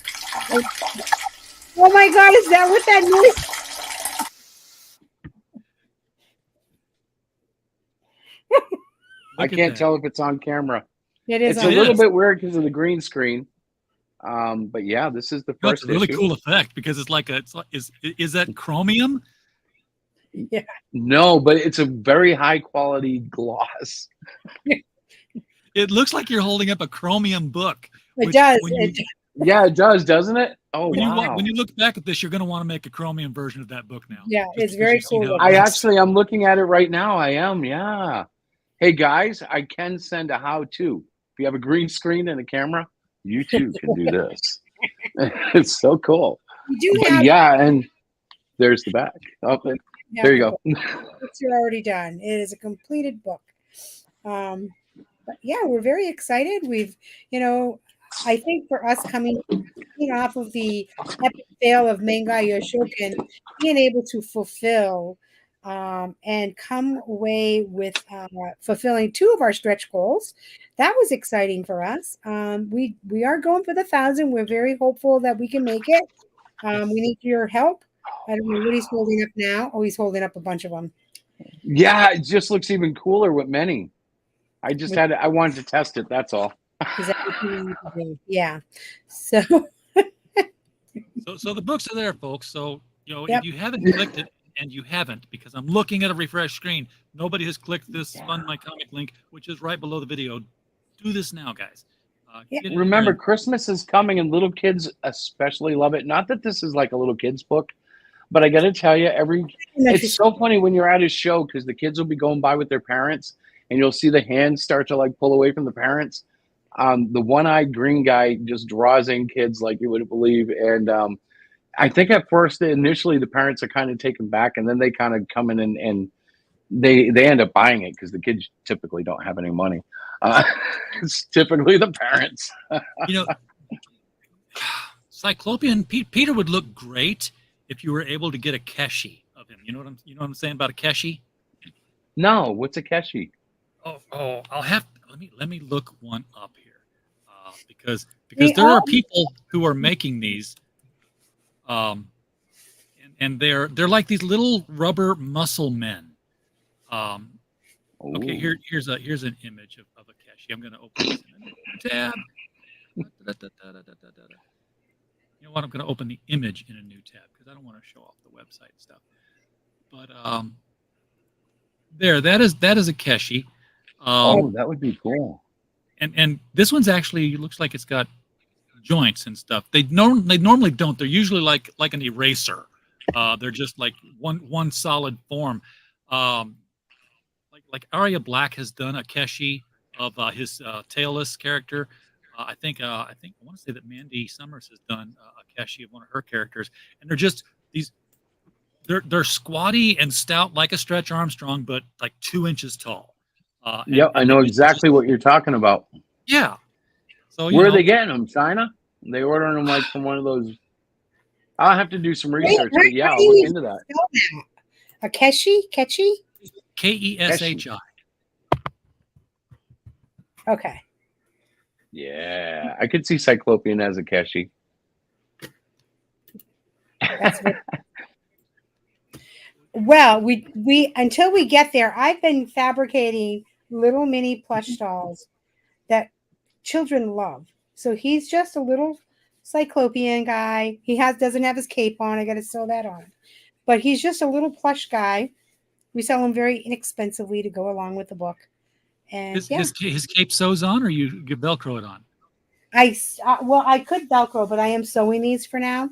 Oh my God, is that what that noise? I can't tell if it's on camera. It is. It's a little bit weird because of the green screen. But yeah, this is the first. It's a really cool effect because it's like is that chromium? Yeah. No, but it's a very high quality gloss. It looks like you're holding up a chromium book. It does. Yeah, it does, doesn't it? Oh, wow. When you look back at this, you're going to want to make a chromium version of that book now. Yeah, it's very cool. I'm looking at it right now. I am, yeah. Hey, guys, I can send a how-to. If you have a green screen and a camera, you too can do this. It's so cool. Yeah, and there's the back. Oh, there you go. You're already done. It is a completed book. But yeah, we're very excited. We've, I think for us coming off of the epic sale of Mangai Yoshokin, being able to fulfill and come away with fulfilling 2 of our stretch goals, that was exciting for us. We are going for the 1,000. We're very hopeful that we can make it. We need your help. I don't know what he's holding up now. Oh, he's holding up a bunch of them. Yeah, it just looks even cooler with many. I wanted to test it. That's all. Yeah. So the books are there, folks. So, if you haven't clicked it, and you haven't, because I'm looking at a refresh screen, nobody has clicked this Fund My Comic link, which is right below the video. Do this now, guys. Remember, Christmas is coming, and little kids especially love it. Not that this is like a little kid's book, but I got to tell you, it's so funny when you're at a show because the kids will be going by with their parents, and you'll see the hands start to like pull away from the parents. The one-eyed green guy just draws in kids like you wouldn't believe, and I think at first, initially, the parents are kind of taken back, and then they kind of come in and they end up buying it because the kids typically don't have any money. It's typically the parents. Cyclopean Peter would look great if you were able to get a keshi of him. You know what I'm saying about a keshi? No, what's a keshi? Oh, I'll have let me look one up here because there are people who are making these. And they're like these little rubber muscle men. Okay, here's an image of a keshi. I'm going to open this in a new tab. You know what? I'm going to open the image in a new tab because I don't want to show off the website stuff. But that is a keshi. That would be cool. And this one's actually looks like it's got joints and stuff. They normally don't. They're usually like an eraser. They're just like one solid form. Like Arya Black has done a keshi of his tailless character. I want to say that Mandy Summers has done a keshi of one of her characters, and they're just these. They're squatty and stout like a Stretch Armstrong, but like 2 inches tall. Yep, I know exactly what you're talking about. Yeah. So where are they getting them? China? They ordering them like from one of those. I'll have to do some research. But yeah, I'll look into that. A keshi? Keshi. Okay. Yeah, I could see Cyclopean as a Keshi. That's what... Well, we until we get there, I've been fabricating little mini plush dolls that children love. So he's just a little Cyclopean guy. He doesn't have his cape on. I got to sew that on. But he's just a little plush guy. We sell him very inexpensively to go along with the book. And his cape sews on, or you Velcro it on? I could Velcro, but I am sewing these for now.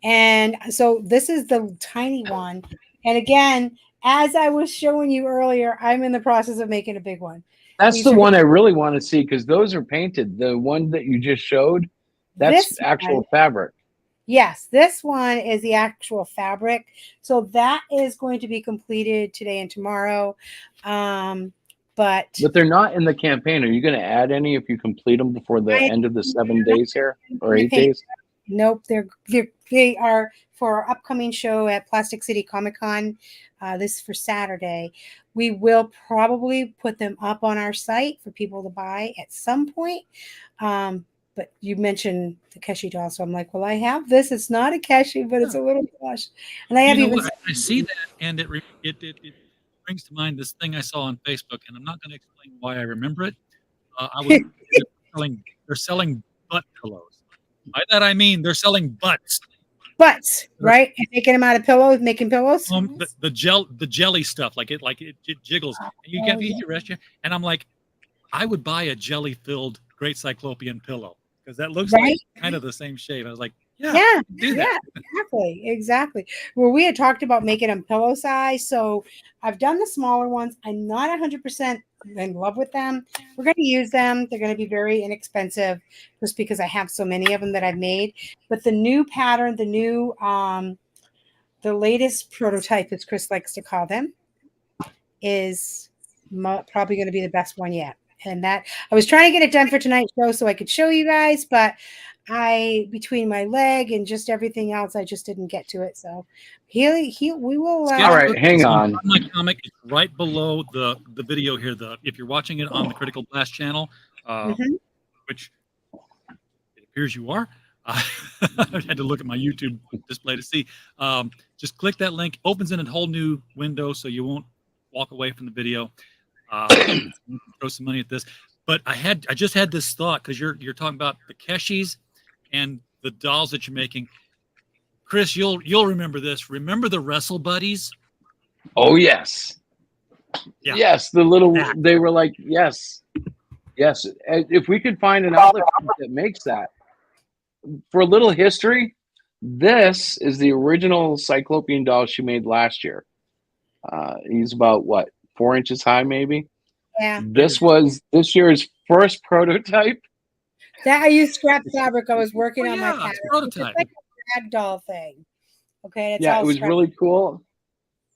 And so this is the tiny one. And again, as I was showing you earlier, I'm in the process of making a big one. That's the one I really want to see because those are painted. The one that you just showed, that's actual fabric. Yes, this one is the actual fabric. So that is going to be completed today and tomorrow. But they're not in the campaign. Are you going to add any if you complete them before the end of the 7 days here or 8 days? Nope, they are for our upcoming show at Plastic City Comic Con. This for Saturday. We will probably put them up on our site for people to buy at some point. But you mentioned the Keshi doll, so I'm like, well, I have this. It's not a Keshi, but it's a little plush. And I have I see that, and it brings to mind this thing I saw on Facebook, and I'm not going to explain why I remember it. They're selling butt pillows. By that I mean they're selling butts. Butts, right? And making them out of pillows, making pillows. The jelly stuff, like it jiggles. And you get your rest. And I'm like, I would buy a jelly-filled Great Cyclopean pillow because that looks like kind of the same shape. I was like, exactly. Well, we had talked about making them pillow size, so I've done the smaller ones. I'm not 100% in love with them. We're going to use them. They're going to be very inexpensive just because I have so many of them that I've made. But the new pattern, the latest prototype, as Chris likes to call them, is probably going to be the best one yet. And that I was trying to get it done for tonight's show so I could show you guys, but between my leg and just everything else, I just didn't get to it. So we will. All right, hang on. My comic is right below the video here. If you're watching it on the Critical Blast channel, which it appears you are, I had to look at my YouTube display to see. Just click that link. Opens in a whole new window, so you won't walk away from the video. Throw some money at this. But I just had this thought because you're talking about the Keshis and the dolls that you're making. Chris, you'll remember this. Remember the Wrestle Buddies? Oh yes. Yeah. Yes, they were like, yes. If we could find an outlet that makes that. For a little history, this is the original Cyclopean doll she made last year. He's about 4 inches high, maybe. Yeah. This was this year's first prototype. That I used scrap fabric. I was working on my pattern. Prototype. It's like a rag doll thing. Okay. It was really cool.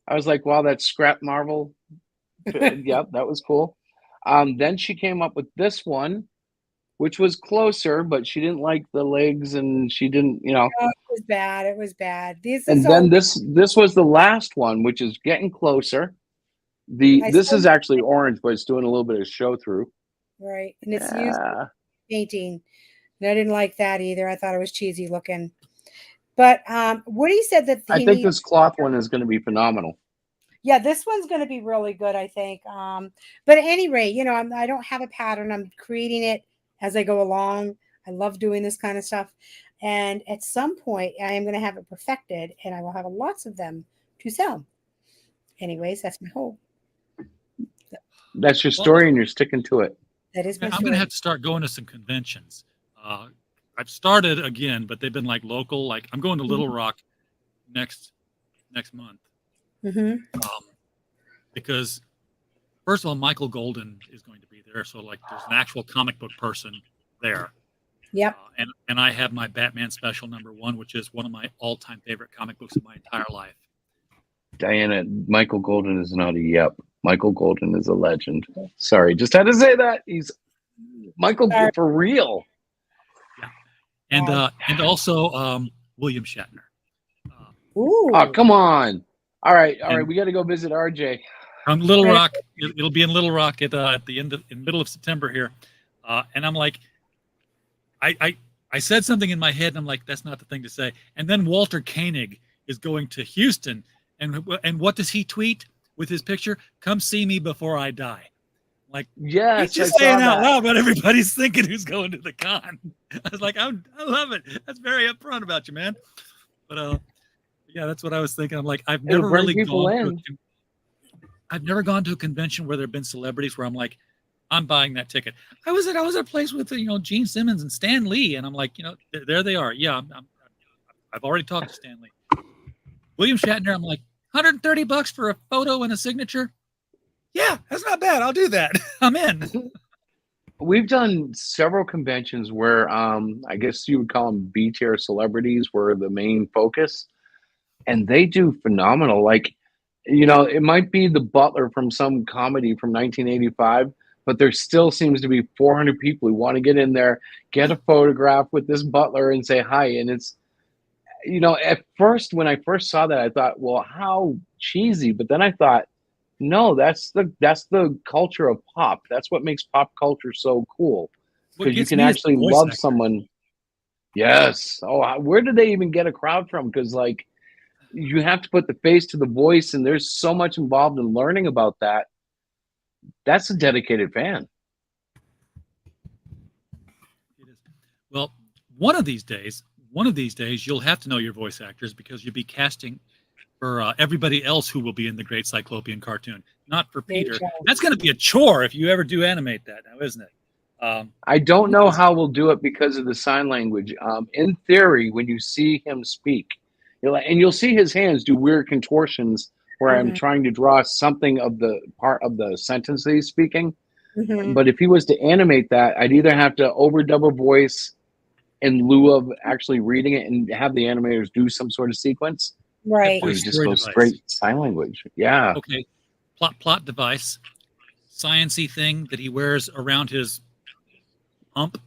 I was like, wow, that's scrap marvel. Yep, that was cool. Then she came up with this one, which was closer, but she didn't like the legs, and she didn't, No, it was bad. It was bad. This was the last one, which is getting closer. This is actually orange, but it's doing a little bit of show through. Right, and it's used for painting. And I didn't like that either. I thought it was cheesy looking. But Woody said that I think this cloth one is going to be phenomenal. Yeah, this one's going to be really good, I think. But at any rate, I don't have a pattern. I'm creating it as I go along. I love doing this kind of stuff. And at some point, I am going to have it perfected, and I will have lots of them to sell. Anyways, that's my hope. That's your story, and you're sticking to it. That is my I'm story. going to have to start going to some conventions. I've started again, but they've been like local. Like I'm going to Little Rock next month. Mm-hmm. Because first of all, Michael Golden is going to be there. So like there's an actual comic book person there. Yep. And I have my Batman Special #1, which is one of my all-time favorite comic books of my entire life. Diana, Michael Golden is not a yep. Michael Golden is a legend. Sorry, just had to say that. He's Michael for real. Yeah. And also William Shatner. Ooh. Oh, come on. All right. We got to go visit RJ. Little Rock. It'll be in Little Rock at the middle of September here, and I'm like, I said something in my head, and I'm like, that's not the thing to say. And then Walter Koenig is going to Houston, and what does he tweet with his picture? Come see me before I die. Like, yes, he's just saying out loud what everybody's thinking who's going to the con. I was like, I love it. That's very upfront about you, man. But yeah, that's what I was thinking. I'm like, I've never really gone to a convention where there have been celebrities where I'm like, I'm buying that ticket. I was at a place with Gene Simmons and Stan Lee, and I'm like, there they are. Yeah, I've already talked to Stan Lee. William Shatner, I'm like, $130 for a photo and a signature. Yeah, that's not bad. I'll do that. I'm in. We've done several conventions where I guess you would call them B-tier celebrities were the main focus, and they do phenomenal. Like, it might be the butler from some comedy from 1985, but there still seems to be 400 people who want to get in there, get a photograph with this butler and say hi. And it's, at first, when I first saw that, I thought, well, how cheesy. But then I thought, no, that's the culture of pop. That's what makes pop culture so cool, because you can actually love someone. Yes. Oh, where did they even get a crowd from? Because like, you have to put the face to the voice, and there's so much involved in learning about that. That's a dedicated fan. It is. Well, one of these days, you'll have to know your voice actors, because you'll be casting for everybody else who will be in the Great Cyclopean cartoon, not for Peter. That's going to be a chore if you ever do animate that now, isn't it? I don't know how we'll do it because of the sign language. In theory, when you see him speak, you'll see his hands do weird contortions where I'm trying to draw something of the part of the sentence that he's speaking. But if he was to animate that, I'd either have to overdub a voice in lieu of actually reading it and have the animators do some sort of sequence. Right. Or just go straight sign language. Yeah. Okay. Plot device, science-y thing that he wears around his hump,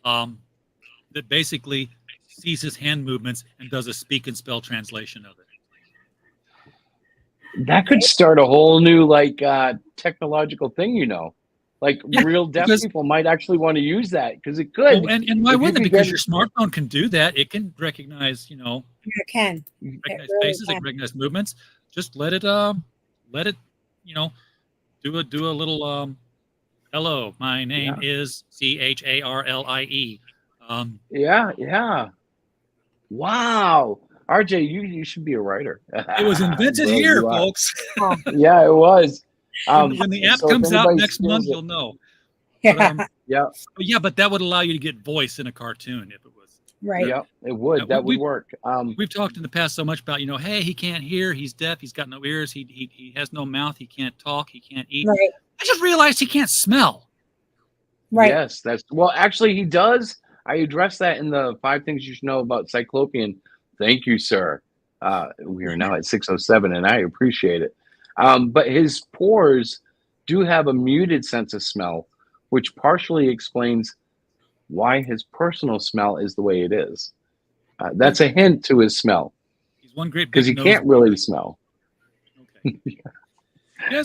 that basically sees his hand movements and does a speak and spell translation of it. That could start a whole new technological thing, real deaf people might actually want to use that, because it could. Oh, and why wouldn't it? Because your smartphone can do that. It can recognize, it can recognize faces, it can recognize movements. Just let it, do a little, hello, my name is CHARLIE. Yeah. Wow. RJ, you should be a writer. It was invented here, folks. Yeah, it was. When the app comes out next month, you'll know. Yeah. But that would allow you to get voice in a cartoon if it was. Right. Yeah, it would. That would work. We've talked in the past so much about, hey, he can't hear, he's deaf, he's got no ears, he has no mouth, he can't talk, he can't eat. Right. I just realized he can't smell. Right. Yes, actually he does. I addressed that in the 5 things you should know about Cyclopean. Thank you, sir. We are now at 6:07, and I appreciate it. But his pores do have a muted sense of smell, which partially explains why his personal smell is the way it is. That's a hint to his smell. He's one great because he can't really smell. Okay.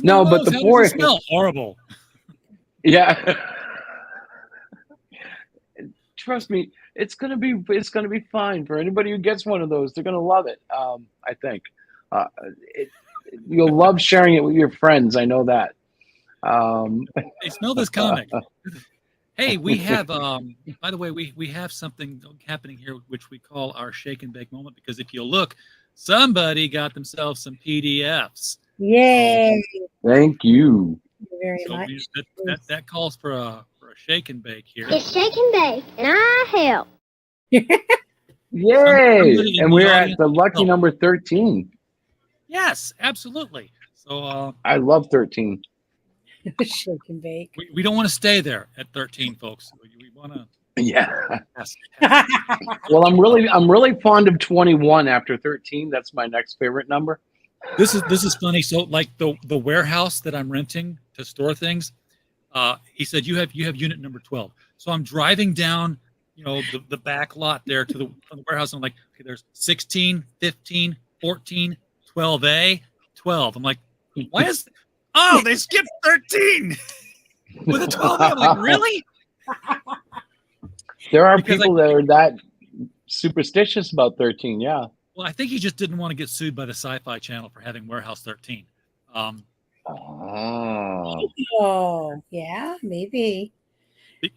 No, but the pores smell horrible. Yeah. Trust me, it's gonna be fine for anybody who gets one of those. They're gonna love it. I think you'll love sharing it with your friends. I know that. Hey, smell this comic. Hey, we have. By the way, we have something happening here, which we call our shake and bake moment. Because if you look, somebody got themselves some PDFs. Yay! Thank you. Thank you very much. That calls for a shake and bake here. It's shake and bake, and I help. Yay! And we're at the lucky number 13. Yes, absolutely. So I love 13. Shake and bake. We don't want to stay there at 13, folks. We want to. Yeah. Well, I'm really fond of 21 after 13. That's my next favorite number. This is funny. So, like the warehouse that I'm renting to store things, he said you have unit number 12. So I'm driving down, the back lot there to the warehouse. And I'm like, okay, there's 16, 15, 14, 12A, 12. I'm like, why is? Oh, they skipped 13 with a 12A. I'm like, really? There are Because people that are that superstitious about 13. Yeah. Well, I think he just didn't want to get sued by the Sci-Fi Channel for having Warehouse 13. Oh, yeah, maybe.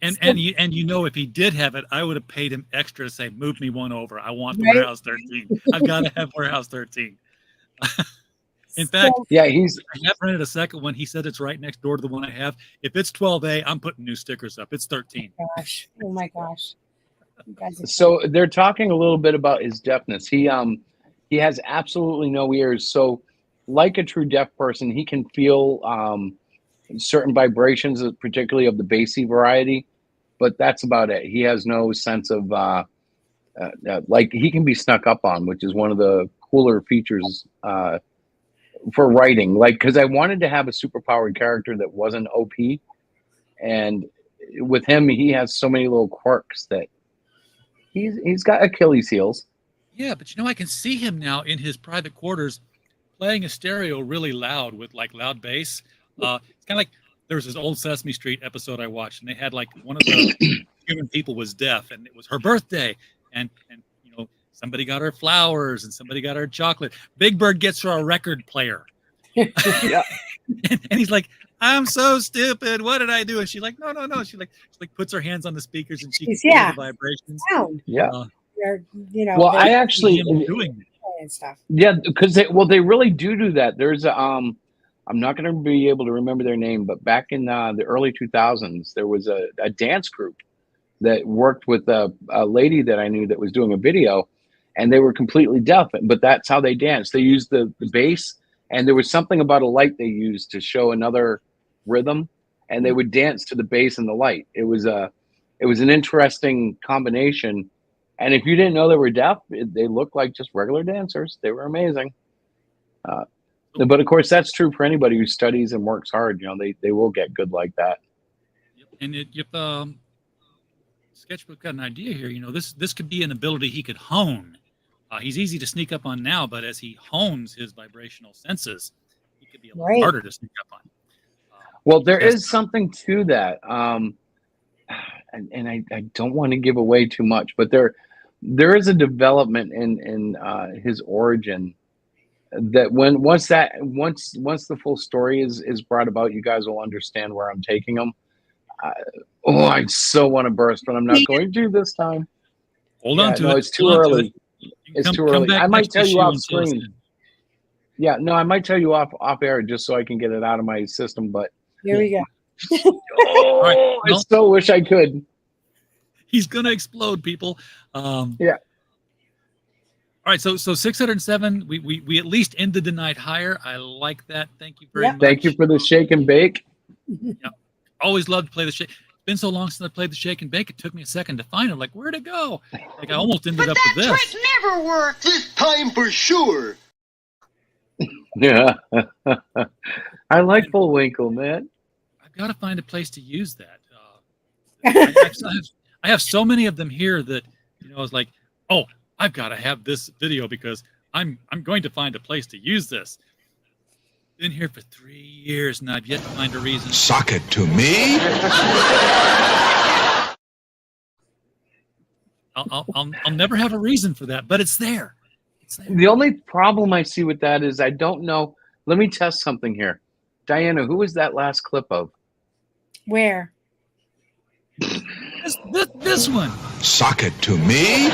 And you know, if he did have it, I would have paid him extra to say, move me one over. I want the Right? Warehouse 13. I've got to have Warehouse 13. In fact, Yeah, I have rented a second one. He said it's right next door to the one I have. If it's 12A, I'm putting new stickers up. It's 13. Gosh, oh my gosh. You guys are So they're talking a little bit about his deafness. He has absolutely no ears. So like a true deaf person, he can feel certain vibrations, particularly of the bassy variety, but that's about it. He has no sense of like he can be snuck up on, which is one of the cooler features for writing. Like, because I wanted to have a superpowered character that wasn't OP, and with him, he has so many little quirks that he's got Achilles heels. Yeah, but I can see him now in his private quarters playing a stereo really loud with like loud bass. It's kind of like there was this old Sesame Street episode I watched, and they had like one of the human people was deaf, and it was her birthday, and somebody got her flowers, and somebody got her chocolate. Big Bird gets her a record player. Yeah. and he's like, I'm so stupid. What did I do? And she's like, no. She puts her hands on the speakers, and she can feel the vibrations. sound. Yeah. Well, I actually doing and stuff. Yeah, because they really do that. There's I'm not going to be able to remember their name, but back in the early 2000s, there was a dance group that worked with a lady that I knew that was doing a video, and they were completely deaf, but that's how they danced. They used the bass, and there was something about a light they used to show another rhythm, and they would dance to the bass and the light. It was an interesting combination. And if you didn't know they were deaf, they looked like just regular dancers. They were amazing. But of course, that's true for anybody who studies and works hard. They will get good like that. And if Sketchbook got an idea here, this could be an ability he could hone. He's easy to sneak up on now, but as he hones his vibrational senses, he could be a lot harder to sneak up on. Well, there is something to that. And I don't want to give away too much, but there is a development in his origin that once the full story is brought about, you guys will understand where I'm taking them. I so want to burst, but I'm not going to this time. Hold on to it. It's too early. It's too early. I might tell you off screen. Yeah, no, I might tell you off air just so I can get it out of my system. But here we go. I so wish I could. He's gonna explode, people. Yeah. All right, so 607. We at least ended the night higher. I like that. Thank you very much. Thank you for the shake and bake. Yeah. Always loved to play the shake. It's been so long since I played the shake and bake. It took me a second to find it. Like, where'd it go? Like, I almost ended up with this. That trick never worked. This time for sure. Yeah. I like Bullwinkle, man. I've got to find a place to use that. I have so many of them here that I was like, oh, I've got to have this video because I'm going to find a place to use this. Been here for 3 years and I've yet to find a reason. Sock it to me. I'll never have a reason for that, but it's there. The only problem I see with that is I don't know. Let me test something here. Diana, who was that last clip of? Where? This one. Sock it to me.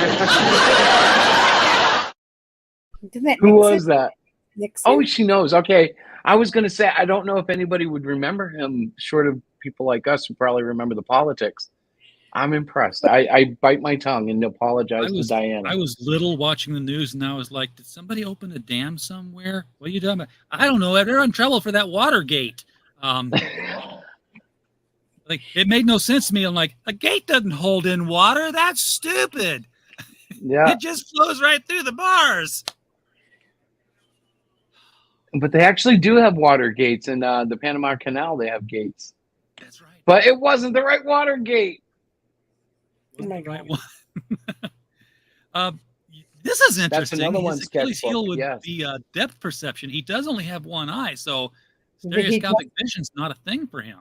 Who was that? Nixon? Oh, she knows. Okay. I was going to say, I don't know if anybody would remember him, short of people like us who probably remember the politics. I'm impressed. I bite my tongue and apologize to Diana. I was little watching the news, and I was like, did somebody open a dam somewhere? What are you talking about? I don't know. They're in trouble for that Watergate. Like, it made no sense to me. I'm like, a gate doesn't hold in water. That's stupid. Yeah. It just flows right through the bars. But they actually do have water gates in the Panama Canal. They have gates. That's right. But it wasn't the right water gate. Oh my God. This is interesting. another one His Achilles heel sketchbook, with yes. the depth perception. He does only have one eye, so He stereoscopic vision's not a thing for him.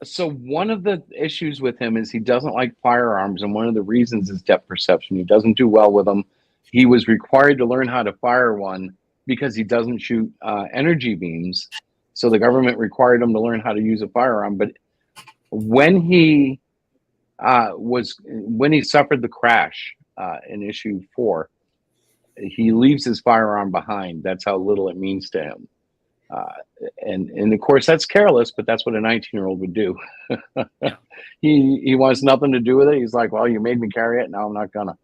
So one of the issues with him is he doesn't like firearms, and one of the reasons is depth perception. He doesn't do well with them. He was required to learn how to fire one because he doesn't shoot energy beams. So the government required him to learn how to use a firearm. But when he suffered the crash in issue 4, he leaves his firearm behind. That's how little it means to him. And of course that's careless, but that's what a 19-year-old would do. He wants nothing to do with it. He's like, well, you made me carry it. Now I'm not gonna.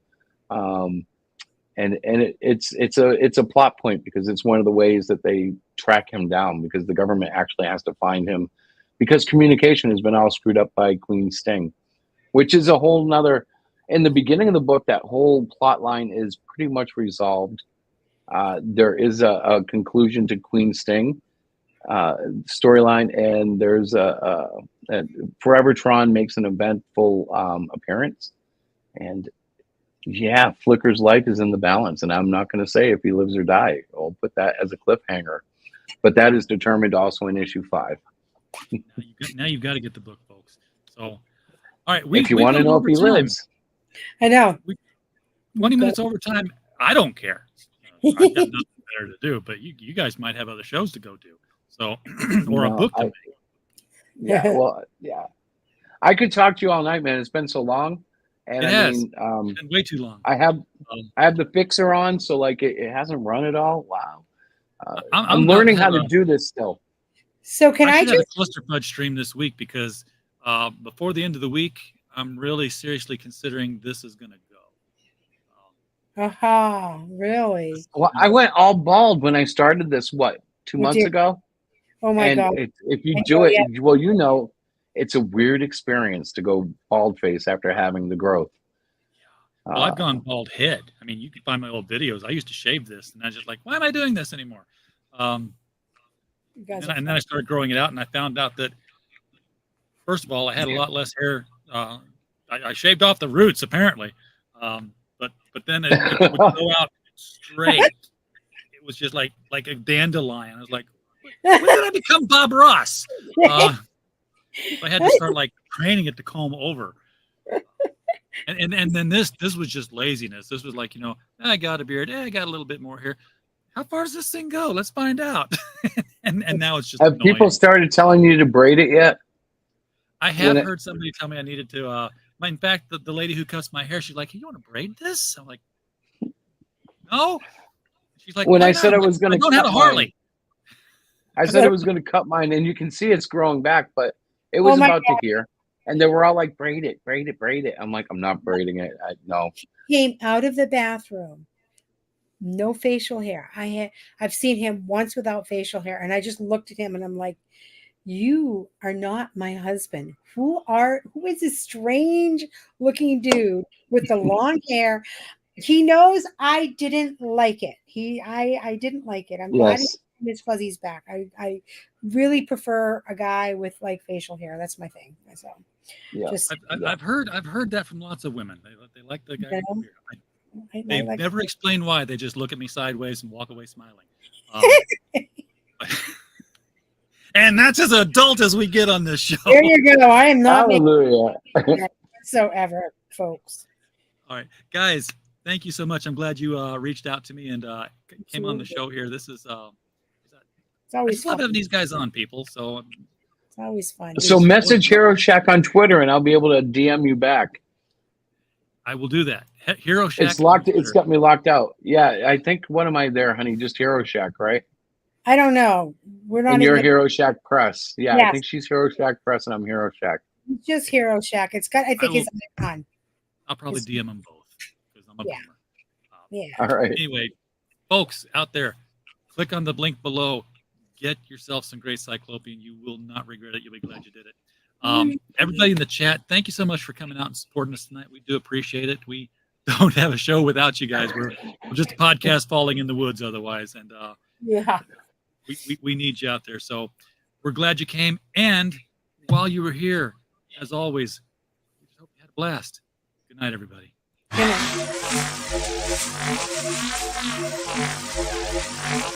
It's a plot point because it's one of the ways that they track him down, because the government actually has to find him because communication has been all screwed up by Queen Sting, which is a whole nother. In the beginning of the book, that whole plot line is pretty much resolved. There is a conclusion to Queen Sting storyline, and there's a Forever Tron makes an eventful appearance, and yeah, Flicker's life is in the balance, and I'm not going to say if he lives or dies. I'll put that as a cliffhanger, but that is determined also in issue 5. Now you've got to get the book, folks. So, all right, if you want to know if he lives, I know. 20 minutes over time. I don't care. I've got nothing better to do, but you guys might have other shows to go to. So, or a book to make. Yeah, well, yeah. I could talk to you all night, man. It's been so long. And it's been way too long. I have the fixer on, so like it hasn't run at all. Wow. I'm learning how to do this still. So can I should have just a cluster fudge stream this week, because before the end of the week, I'm really seriously considering this is going to go. Aha, really? Well, I went all bald when I started this, 2 months ago? Oh my God. If you do it, well, you know, it's a weird experience to go bald face after having the growth. Well, I've gone bald head. I mean, you can find my old videos. I used to shave this, and I was just like, why am I doing this anymore? And then I started growing it out, and I found out that, first of all, I had a lot less hair. I shaved off the roots, apparently. But then it would go out straight. It was just like a dandelion. I was like, when did I become Bob Ross? I had to start like training it to comb over. And then this was just laziness. This was like, I got a beard. I got a little bit more hair. How far does this thing go? Let's find out. and now it's just Have annoying. people started telling you to braid it yet? I have heard somebody tell me I needed to. In fact, the lady who cuts my hair, she's like, "You want to braid this?" I'm like, "No." She's like, when I said I was going to, don't have a Harley. I said I was going to cut mine, and you can see it's growing back, but it was about to here. And they were all like, braid it, braid it, braid it. I'm like, I'm not braiding it. No. Came out of the bathroom, no facial hair. I've seen him once without facial hair, and I just looked at him and I'm like, you are not my husband. Who is this strange looking dude with the long hair? He knows I didn't like it. I didn't like it. I'm glad his fuzzies back. I really prefer a guy with like facial hair. That's my thing. So I've heard that from lots of women. They like the guy with the beard. They've never explained why. They just look at me sideways and walk away smiling. And that's as adult as we get on this show. There you go. I am not Hallelujah. whatsoever, folks. All right, guys. Thank you so much. I'm glad you reached out to me and came on the show here. This is it's always I love having these guys on, people. So it's always fun. So message Hero Shack on Twitter, and I'll be able to DM you back. I will do that. Hero Shack. It's locked. It's got me locked out. Yeah, I think. What am I there, honey? Just Hero Shack, right? I don't know. We're not. And you're Hero Shack Press. Yeah, yes. I think she's Hero Shack Press, and I'm Hero Shack. It's just Hero Shack. It's got. I think it's on. I'll probably DM them both because I'm a boomer. Yeah. All right. Anyway, folks out there, click on the link below. Get yourself some great Cyclopean. You will not regret it. You'll be glad you did it. Everybody in the chat, thank you so much for coming out and supporting us tonight. We do appreciate it. We don't have a show without you guys. We're just a podcast falling in the woods otherwise. And we need you out there. So we're glad you came. And while you were here, as always, we hope you had a blast. Good night, everybody. Good night.